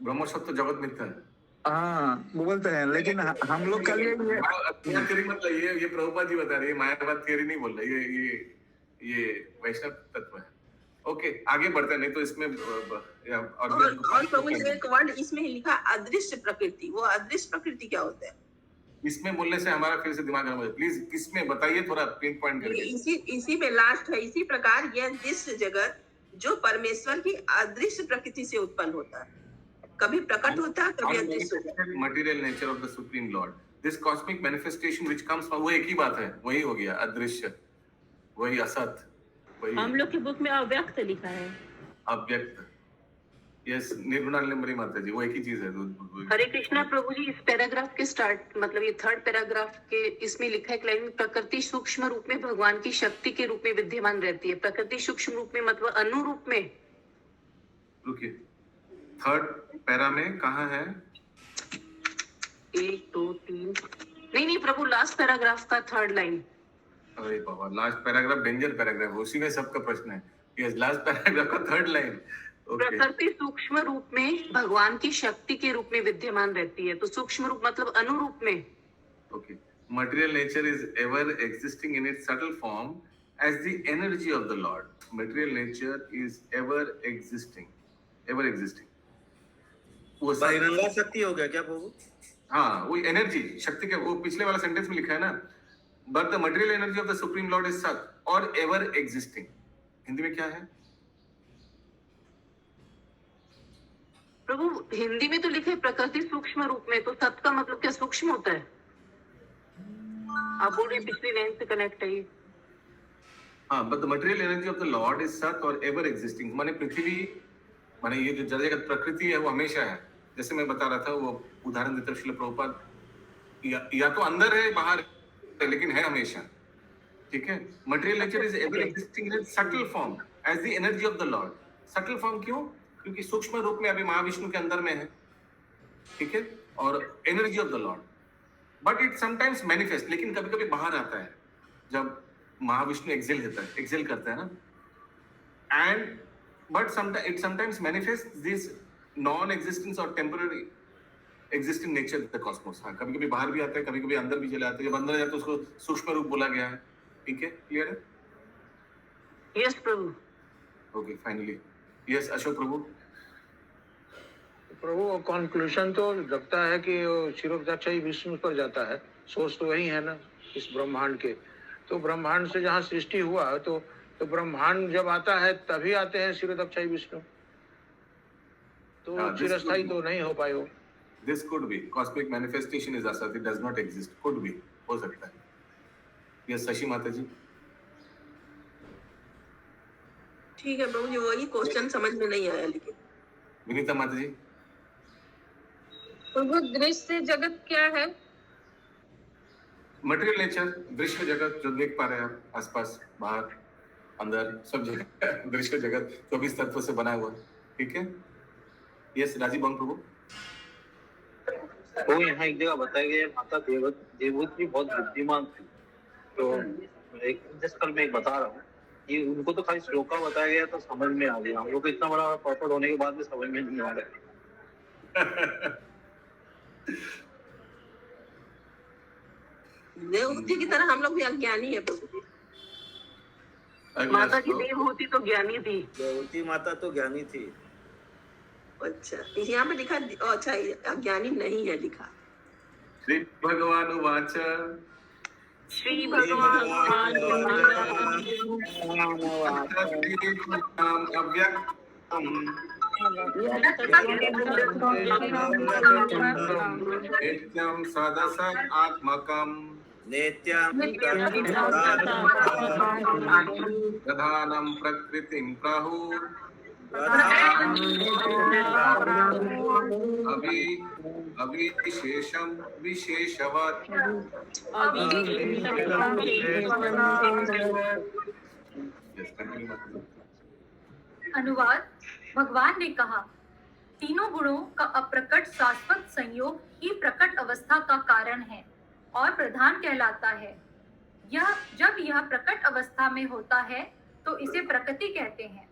ब्रह्म सत्य जगत मिथ्या है। हाँ वो बोलते हैं, लेकिन हम लोग का लिए थियरी मतलब ये प्रभुपाद जी बता रहे हैं, मायावाद थियरी नहीं बोल रहे, ये वैष्णव तत्व है। ओके आगे बढ़ते हैं, नहीं तो इसमें और प्रभु जी एक वर्ड इसमें लिखा अदृश्य प्रकृति, वो अदृश्य प्रकृति क्या होता है? इसमें बोलने से हमारा फिर से दिमाग गर्म हो जाए, प्लीज किसमें बताइए थोड़ा पिन पॉइंट करके। इसी में लास्ट है, इसी प्रकार यह दृश्य जगत जो परमेश्वर की अदृश्य प्रकृति से उत्पन्न होता है, कभी प्रकट होता है कभी अदृश्य होता है। Material nature of the supreme Lord, this cosmic manifestation which comes from, वो एक ही बात है, वही हो गया अदृश्य, वही असत, वही हम लोग के बुक में अव्यक्त लिखा है, अव्यक्त। यस, निर्गुणालंबरी माता जी, वो एक ही चीज है। हरे कृष्णा प्रभु जी, इस पैराग्राफ के स्टार्ट मतलब ये थर्ड पैराग्राफ के इसमें लिखा है लाइन, प्रकृति सूक्ष्म रूप में भगवान की शक्ति के रूप में विद्यमान रहती है। प्रकृति सूक्ष्म रूप में मतलब अनुरूप में। रुकिए, थर्ड पैरा में कहाँ है? 1 2 3 नहीं प्रभु, लास्ट पैराग्राफ का थर्ड लाइन। अरे बाबा, लास्ट पैराग्राफ डेंजर पैराग्राफ, उसी में सबका प्रश्न है। यस, लास्ट पैराग्राफ का थर्ड लाइन। प्रकृति सूक्ष्म रूप में भगवान की शक्ति के रूप में विद्यमान रहती है, तो सूक्ष्म रूप मतलब अनुरूप में। Okay, material nature is ever existing in its subtle form as the energy of the Lord. Material nature is ever existing. वो बहिरंगा शक्ति हो गया क्या प्रभु? हाँ, वो एनर्जी शक्ति के, वो पिछले वाला सेंटेंस में लिखा है ना, but the material energy of the supreme Lord is sat or ever existing. Hindi में क्या है? प्रभु हिंदी में तो लिखे प्रकृति सूक्ष्म रूप में, तो सत का मतलब क्या सूक्ष्म होता है? आप बोल रहे पिछली लाइन से कनेक्ट है ये। हाँ, but the material energy of the Lord is sat or ever existing. माने पृथ्वी, माने ये जो जगत प्रकृति है वो हमेशा है। जैसे मैं बता रहा था, वो उदाहरण देते श्रील प्रभुपाद, या तो अंदर है बाहर है, लेकिन है हमेशा। ठीक है, material nature is ever existing in its subtle form as the energy of the Lord. subtle form क्यों? क्योंकि सूक्ष्म रूप में अभी महाविष्णु के अंदर में है, ठीक है, और energy of the Lord, but it sometimes manifest, लेकिन कभी कभी बाहर आता है जब महाविष्णु एक्सेल करता है ना, and but it sometimes manifest this non existence और temporary existing nature the cosmos. हाँ, कभी कभी बाहर भी आता है, कभी कभी अंदर भी चले आते हैं। जब अंदर जाते है उसको सूक्ष्म रूप बोला गया है। ठीक है, क्लियर है? यस प्रभु। ओके, फाइनली यस अशोक प्रभु। कंक्लूजन तो लगता है कि शिरोधाक्षी विष्णु पर जाता है, सोर्स तो वही है ना इस ब्रह्मांड के। तो ब्रह्मांड से जहाँ सृष्टि हुआ तो ब्रह्मांड जब आता है तभी आते हैं शिरोधाक्षी विष्णु, तो चिरस्थायी तो नहीं हो पाए हो। This could be cosmic manifestation is asat, it does not exist. Could be, हो सकता है. Yes, शशि माता जी. ठीक है प्रभु जी, वही क्वेश्चन समझ में नहीं आया लेकिन. विनीता माता जी. प्रभु दृश्य जगत क्या है? मटेरियल नेचर, दृश्य जगत जो देख पा रहे हैं आप आसपास, बाहर, अंदर, सब जगह दृश्य जगत 24 तत्व से बना हुआ. ठीक है. यस, राजीव बंग प्रभु. तो यहाँ एक जगह बताया गया माता देवहूति बहुत बुद्धिमान थी. तो एक जिस कल मैं बता रहा हूँ कि उनको तो खाली श्लोका बताया गया तो समझ में आ गया. हम लोग को इतना बड़ा पॉपट होने के बाद भी समझ में नहीं आ रहा. देवहूति की तरह हम लोग भी अज्ञानी है प्रभु जी. अगला माता की श्लोक. देवहूति तो ज्ञानी थी. देवती माता तो ज्ञानी थी. अच्छा, यहाँ पे लिखा अच्छा अज्ञानी नहीं है लिखा. श्री भगवान उवाच. श्री भगवान अव्यक्तम् नित्यं सदसत् आत्मकम् प्रधानं प्रकृतिं प्राहुः अविशेषं विशेषवत्. अनुवाद. भगवान ने कहा, तीनों गुणों का अप्रकट शाश्वत संयोग ही प्रकट अवस्था का कारण है और प्रधान कहलाता है. जब यह प्रकट अवस्था में होता है तो इसे प्रकृति कहते हैं.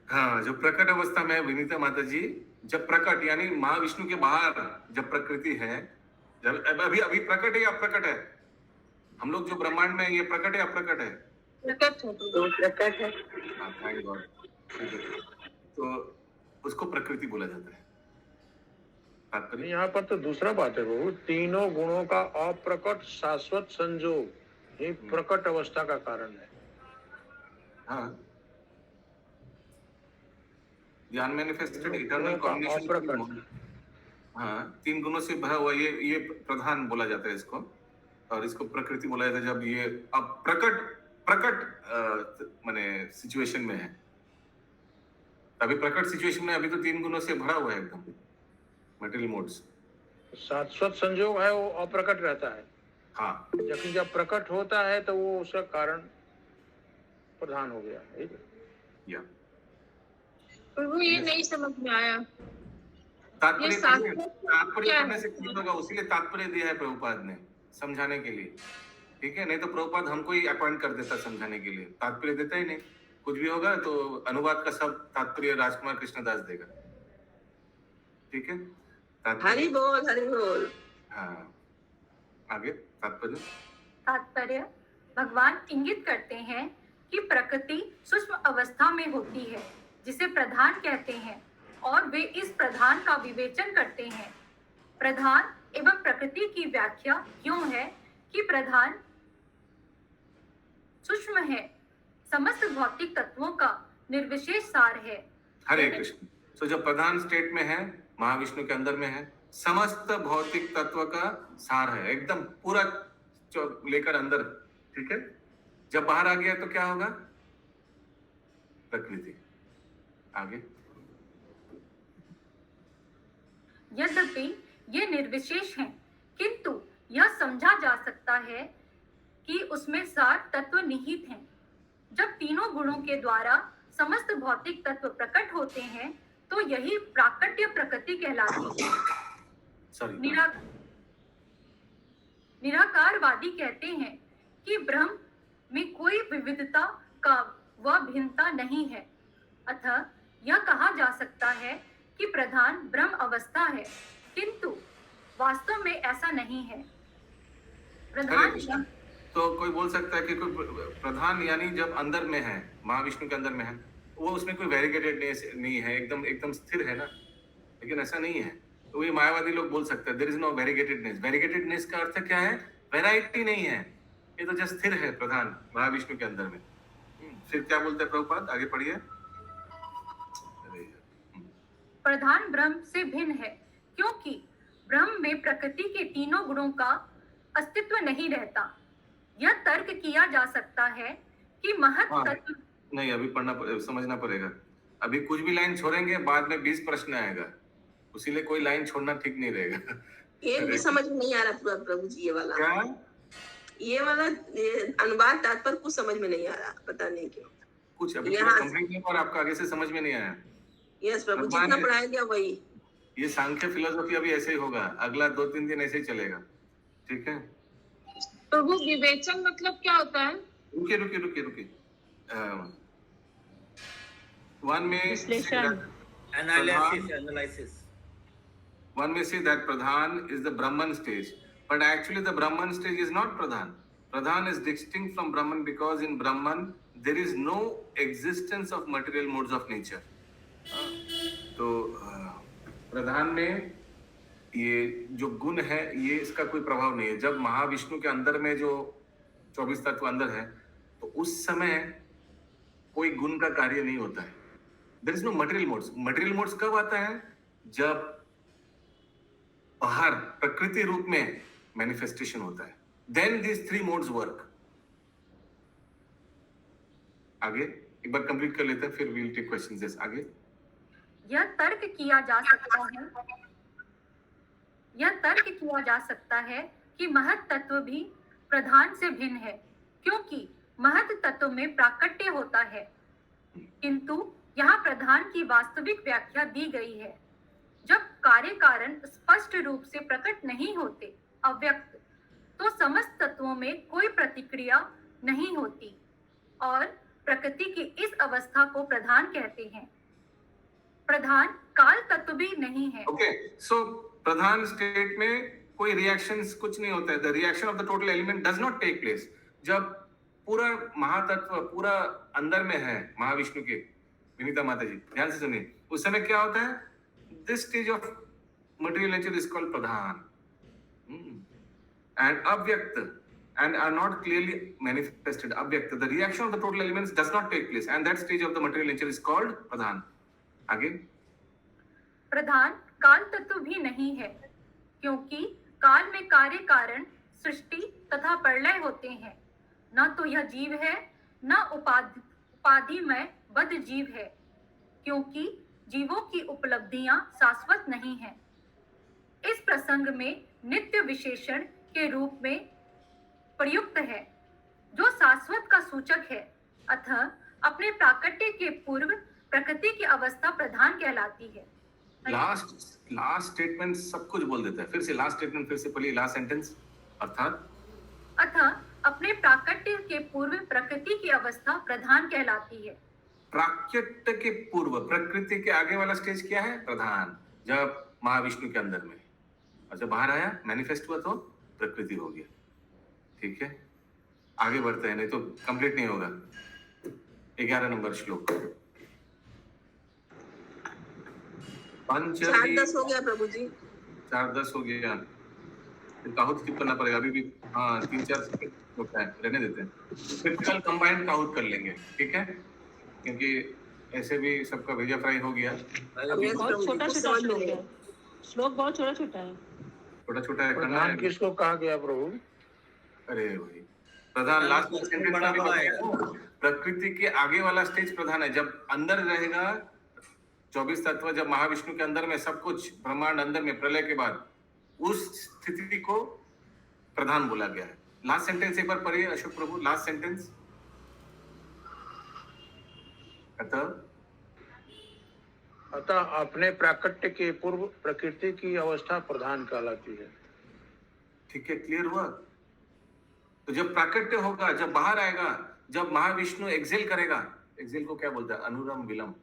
हाँ, जो प्रकट अवस्था में विनीता माता जी, जब प्रकट यानी महाविष्णु के बाहर जब प्रकृति है, जब अभी अभी प्रकट है या अप्रकट है? हम लोग जो ब्रह्मांड में, ये प्रकट है अप्रकट है? प्रकट है. प्रकट है. हाँ, थैंक गॉड. तो उसको प्रकृति बोला जाता है. तात्पर्य यहाँ पर तो दूसरा बात है वो, तीनों गुणों का अप्रकट शाश्वत संजोग ये प्रकट अवस्था का कारण है. हाँ, ज्ञान मैनिफेस्टेड इटर्नल कॉम्बिनेशन. हाँ, तीन गुणों से भरा हुआ ये प्रधान बोला जाता है इसको, और इसको प्रकृति बोला जाता है जब ये अब प्रकट माने सिचुएशन में है. अभी प्रकट सिचुएशन में अभी तो तीन गुणों से भरा हुआ है एकदम मटेरियल मोड्स. शाश्वत संजोग है वो अप्रकट रहता है. हाँ, लेकिन जब प्रकट होता है तो वो उसका कारण प्रधान हो गया. या प्रभु ये नहीं समझ में आया. तात्पर्य क्या करने से कुछ होगा, उसीलिए तात्पर्य दिया है प्रभुपाद ने समझाने के लिए. ठीक है, नहीं तो प्रभुपाद हमको ही अपॉइंट कर देता समझाने के लिए, तात्पर्य देता ही नहीं. कुछ भी होगा तो अनुवाद का सब तात्पर्य राजकुमार कृष्णदास देगा. ठीक है, हरि बोल हरि बोल. हाँ, आगे तात्पर्य. भगवान इंगित करते हैं कि प्रकृति सूक्ष्म अवस्था में होती है जिसे प्रधान कहते हैं, और वे इस प्रधान का विवेचन करते हैं. प्रधान एवं प्रकृति की व्याख्या यूं है कि प्रधान सूक्ष्म है, समस्त भौतिक तत्वों का निर्विशेष सार है. हरे कृष्ण. तो जब प्रधान स्टेट में है, महाविष्णु के अंदर में है, समस्त भौतिक तत्व का सार है, एकदम पूरा लेकर अंदर. ठीक है, जब बाहर आ गया तो क्या होगा? प्रकृति. आगे. यद्यपि ये निर्विशेष हैं, किंतु यह समझा जा सकता है कि उसमें सार तत्व निहित हैं. जब तीनों गुणों के द्वारा समस्त भौतिक तत्व प्रकट होते हैं तो यही प्राकट्य प्रकृति कहलाती है. निराकारवादी कहते हैं कि ब्रह्म में कोई विविधता का व भिन्नता नहीं है, अतः यह कहा जा सकता है कि प्रधान ब्रह्म अवस्था है, किंतु वास्तव में ऐसा नहीं है. प्रधान तो कोई बोल सकता है कि कोई प्रधान यानी जब अंदर में है, महाविष्णु के अंदर में है, वो उसमें कोई वेरिगेटेडनेस नहीं है, एकदम स्थिर है ना. लेकिन ऐसा नहीं है. तो ये मायावादी लोग बोल सकते हैं देयर इज नो वेरिगेटेडनेस. वेरिगेटेडनेस का अर्थ क्या है? वैरायटी नहीं है, ये तो जस्ट स्थिर है प्रधान महाविष्णु के अंदर में. फिर क्या बोलते हैं प्रभुपाद? आगे पढ़िए. प्रधान ब्रह्म से भिन्न है, क्योंकि ब्रह्म में प्रकृति के तीनों गुणों का अस्तित्व नहीं रहता। यह तर्क किया जा सकता है कि महत् तत्व नहीं, अभी समझना पड़ेगा। अभी कुछ भी लाइन छोड़ेंगे, बाद में 20 प्रश्न आएगा, उसीलिए कोई लाइन छोड़ना ठीक नहीं रहेगा। ये भी समझ में नहीं आ रहा प्रभु जी, ये वाला अनुवाद तात्पर्य कुछ समझ में नहीं आ रहा, पता नहीं क्यों। कुछ अभी कंप्लीट नहीं, और आपका आगे से समझ में नहीं आया। यस प्रभु, जितना पढ़ाया गया वही। ये सांख्य फिलोसॉफी अभी ऐसे ही होगा, अगला 2-3 दिन ऐसे ही चलेगा, ठीक है। प्रभु विवेचन मतलब क्या होता है? रुकिए। One may Analysis. One may say that Pradhan is the Brahman stage, but actually the Brahman stage is not Pradhan. Pradhan is distinct from Brahman because in Brahman there is no existence of material modes of nature. तो प्रधान में ये जो गुण है, ये इसका कोई प्रभाव नहीं है। जब महाविष्णु के अंदर में जो 24 तत्व अंदर है, तो उस समय कोई गुण का कार्य नहीं होता है। There is no material modes. Material modes कब आता है? जब बाहर प्रकृति रूप में मैनिफेस्टेशन होता है। Then these 3 modes work. आगे एक बार कंप्लीट कर लेते हैं, फिर we'll take questions. Yes, आगे। यह तर्क किया जा सकता है कि महत् तत्व भी प्रधान से भिन्न है, क्योंकि महत् तत्व में प्राकट्य होता है, किंतु यहाँ प्रधान की वास्तविक व्याख्या दी गई है। जब कार्य कारण स्पष्ट रूप से प्रकट नहीं होते, अव्यक्त, तो समस्त तत्वों में कोई प्रतिक्रिया नहीं होती और प्रकृति की इस अवस्था को प्रधान कहते हैं। प्रधान काल तत्व भी नहीं है। ओके, सो प्रधान स्टेट में कोई रिएक्शंस कुछ नहीं होता है। The reaction of the total element does not take place. जब पूरा महातत्व पूरा अंदर में है महाविष्णु के, विनीता माता जी ध्यान से सुनिए, उस समय क्या होता है? This stage of material nature is called Pradhan and अव्यक्त and are not clearly manifested. Avyakt, the reaction of the total elements does not take place, and that stage of the material nature is called pradhan. आगे प्रधान काल तत्व भी नहीं है, क्योंकि काल में कार्य कारण सृष्टि तथा प्रलय होते हैं। न तो यह जीव है, न उपाधिमय बद्ध जीव है, क्योंकि जीवों की उपलब्धियां शाश्वत नहीं है। इस प्रसंग में नित्य विशेषण के रूप में प्रयुक्त है, जो शाश्वत का सूचक है। अतः अपने प्राकट्य के पूर्व प्रकृति की अवस्था प्रधान कहलाती है। लास्ट स्टेटमेंट सब कुछ बोल देता है। फिर से लास्ट स्टेटमेंट, फिर से पहले लास्ट सेंटेंस। अतः अपने प्राकट्य के पूर्व प्रकृति की अवस्था प्रधान कहलाती है। प्राकट्य के पूर्व प्रकृति के आगे वाला स्टेज क्या है? प्रधान। जब महाविष्णु के अंदर में और जब बाहर आया मैनिफेस्ट हुआ तो प्रकृति हो गया। ठीक है, आगे बढ़ते हैं, नहीं तो कंप्लीट नहीं होगा। 11 नंबर श्लोक। 4:10 हो गया प्रभु जी। 4:10 हो गया, काहुत स्किप करना पड़ेगा अभी भी। हाँ, 3-4 होता है, रहने देते हैं। फिर कल कंबाइंड काहुत कर लेंगे, ठीक है, क्योंकि ऐसे भी सबका भेजा फ्राई हो गया। बहुत छोटा श्लोक है, श्लोक बहुत छोटा है। छोटा है, करना है। किसको कहा गया प्रभु? अरे भाई, प्रधान लास्ट सेंटेंस में भी बताया, प्रकृति के आगे वाला स्टेज प्रधान है। जब अंदर रहेगा 24 तत्व, जब महाविष्णु के अंदर में सब कुछ ब्रह्मांड अंदर में प्रलय के बाद, उस स्थिति को प्रधान बोला गया है। लास्ट सेंटेंस एक बार पढ़िए अशोक प्रभु, लास्ट सेंटेंस। अतः अपने प्राकट्य के पूर्व प्रकृति की अवस्था प्रधान कहलाती है। ठीक है, क्लियर हुआ? तो जब प्राकट्य होगा, जब बाहर आएगा, जब महाविष्णु एक्सेल करेगा, एक्सेल को क्या बोलता है? अनुरम विलम,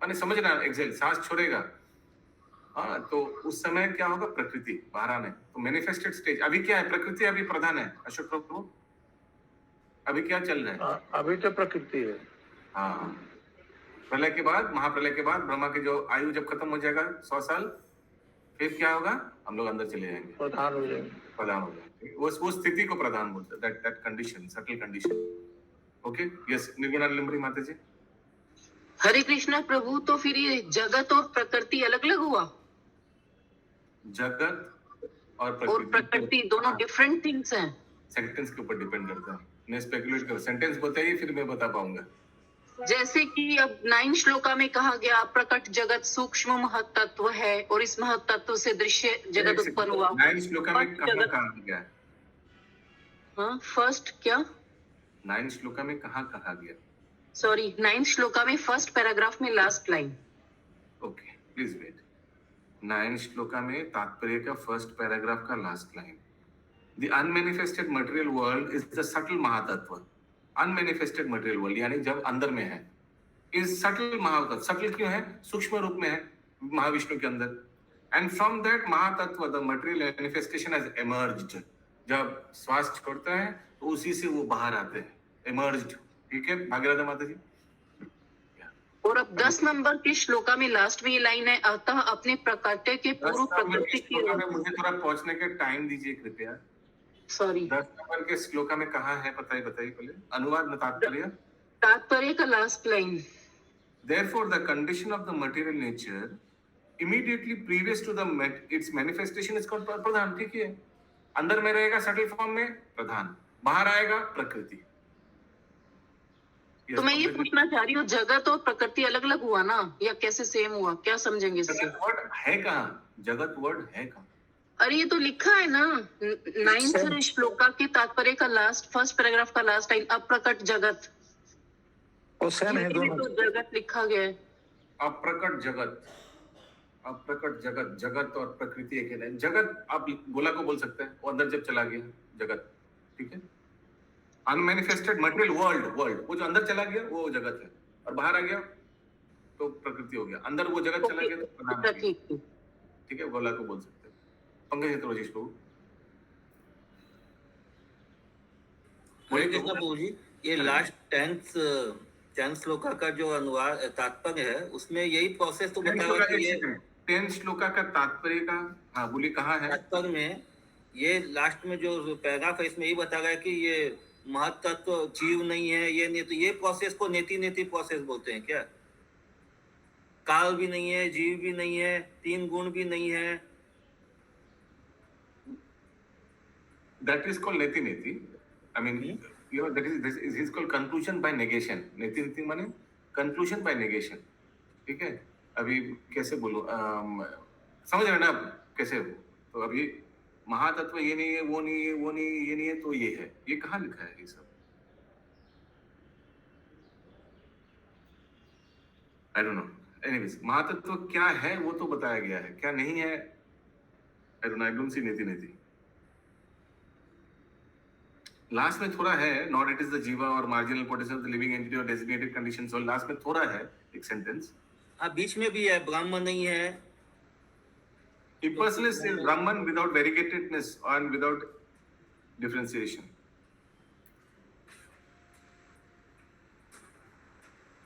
माने समझ रहा है, एक्सेल सांस छोड़ेगा। हाँ, तो उस समय क्या होगा? प्रकृति बाहर आने, तो मैनिफेस्टेड स्टेज। अभी क्या है? प्रकृति अभी प्रधान है। अशोक प्रभु, अभी क्या चल रहा है? अभी तो प्रकृति है। हाँ, प्रलय के बाद, महाप्रलय के बाद ब्रह्मा की जो आयु जब खत्म हो जाएगा 100 साल, फिर क्या होगा? हम लोग अंदर चले जाएंगे, प्रधान हो जाएंगे। वो स्थिति को प्रधान बोलते हैं, that condition, subtle condition. Okay, yes, Nirguna Limbri माता जी। हरे कृष्णा प्रभु, तो फिर ये जगत और प्रकृति अलग अलग हुआ जगत और प्रकृति दोनों डिफरेंट थिंग्स हैं। सेंटेंस के ऊपर डिपेंड करता है। मैं स्पेकुलेट कर, सेंटेंस बताइए फिर मैं बता पाऊंगा। जैसे कि अब 9 श्लोका में कहा गया प्रकट जगत सूक्ष्म महत् तत्व है और इस महत् तत्व से दृश्य जगत उत्पन्न हुआ। 9 श्लोका में कहाँ कहा गया? हाँ, फर्स्ट क्या? 9 श्लोका में कहाँ कहा गया? सॉरी, 9 श्लोका में फर्स्ट पैराग्राफ में last line. Okay, please wait. 9 shloka में तात्पर्य का फर्स्ट पैराग्राफ का last line, the unmanifested material world is the subtle महातत्व। अनमैनिफेस्टेड मटेरियल वर्ल्ड यानी जब अंदर में है, इज सटल महातत्व। सटल क्यों है? सूक्ष्म रूप में है महाविष्णु के अंदर। एंड फ्रॉम दैट महातत्व the material manifestation has emerged. जब श्वास छोड़ता है तो उसी से वो बाहर आते हैं, एमर्ज्ड। ठीक है भागीरथ माता जी। और अब 10 नंबर के श्लोका में लास्ट में ये लाइन है, अतः अपने प्रकाट्य के पूर्व प्रकृति की। मुझे थोड़ा पहुंचने का टाइम दीजिए कृपया। सॉरी, 10 नंबर के श्लोका में कहाँ है? बताइए पहले। अनुवाद में तात्पर्य का last line. Therefore, the condition of the material nature immediately previous to the its manifestation is called प्रधान। ठीक है, अंदर में रहेगा सटल फॉर्म में प्रधान, बाहर आएगा प्रकृति। तो मैं ये पूछना चाह रही हूँ, जगत और प्रकृति अलग अलग हुआ ना, या कैसे सेम हुआ? क्या समझेंगे इससे? वर्ड है कहाँ? जगत वर्ड है कहाँ? अरे ये तो लिखा है ना 9th श्लोका के तात्पर्य का लास्ट फर्स्ट पैराग्राफ का लास्ट लाइन, अप्रकट जगत। और सेम है दोनों। तो जगत लिखा गया है। अप्रकट जगत, अप्रकट जगत, जगत और प्रकृति एक है। जगत आप गोला को बोल सकते हैं, वो अंदर जब चला गया जगत। ठीक है, अनमैनिफेस्टेड मटेरियल वर्ल्ड, वो जो अंदर चला गया वो जगत है, और बाहर आ गया तो प्रकृति हो गया। अंदर वो जगत चला गया तो प्रधान हो गया। ठीक है, गोला को बोल सकते हैं। पंकज हेतरोजीश प्रभु। हरे कृष्णा प्रभु जी, ये लास्ट 10th श्लोका का जो अनुवाद तात्पर्य है उसमें यही प्रोसेस तो बताया कि ये 10 श्लोका का तात्पर्य का, हाँ बोलिए कहाँ है? तात्पर्य में ये लास्ट में जो पैराग्राफ है इसमें यही बताया गया कि ये महत्तत्व तो जीव नहीं है, ये नहीं, तो ये प्रोसेस को नेति प्रोसेस बोलते हैं क्या? काल भी नहीं है, जीव भी नहीं है, 3 गुण भी नहीं है। That is called neti. I mean, you know, this is called conclusion by negation. Neti माने conclusion by negation. ठीक है, अभी कैसे बोलूं, समझ रहे ना आप कैसे हो? तो अभी महातत्व ये नहीं है, वो नहीं है, वो नहीं है, ये नहीं है, तो ये है। ये कहाँ लिखा है ये सब? I don't know. Anyways, महातत्व क्या है वो तो बताया गया है, क्या नहीं है I don't see नेति। लास्ट में थोड़ा है, नॉट इट इज द जीवा और marginal potential of the living entity और डेजिग्नेटेड कंडीशंस, और लास्ट में थोड़ा है एक सेंटेंस। हाँ, बीच में भी है, ब्राह्मण नहीं है। Impersonal is Brahman without variegatedness and without differentiation.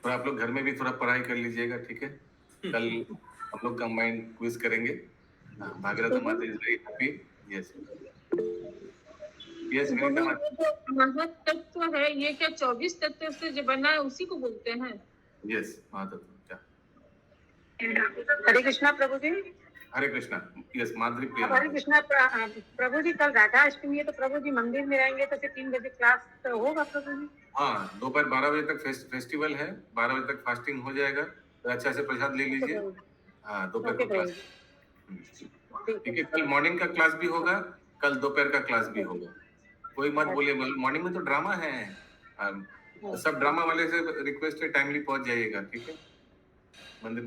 तो आप लोग घर में भी थोड़ा पढ़ाई कर लीजिएगा, ठीक है? कल हम लोग कंबाइंड क्विज करेंगे। भागीरथ माता इज वेरी हैप्पी। यस महातत्व है ये क्या 24 तत्व से जो बना है उसी को बोलते हैं? यस, महातत्व क्या? हरे कृष्णा प्रभु जी। हरे कृष्णा। यस, माधुरी प्रिया। हरे कृष्णा प्रभु जी, कल राधा अष्टमी है तो प्रभु जी मंदिर में रहेंगे तो फिर 3 बजे क्लास तो होगा प्रभु जी? हाँ, दोपहर 12 बजे तक फेस्टिवल है, 12 बजे तक फास्टिंग हो जाएगा, तो अच्छा से प्रसाद ले लीजिए। हाँ, दोपहर का क्लास। ठीक है, कल मॉर्निंग का क्लास भी होगा, कल दोपहर का क्लास भी होगा। कोई मत बोलिए मॉर्निंग में तो ड्रामा है। सब ड्रामा वाले से रिक्वेस्ट है टाइमली पहुंच जाइएगा, ठीक है? मंदिर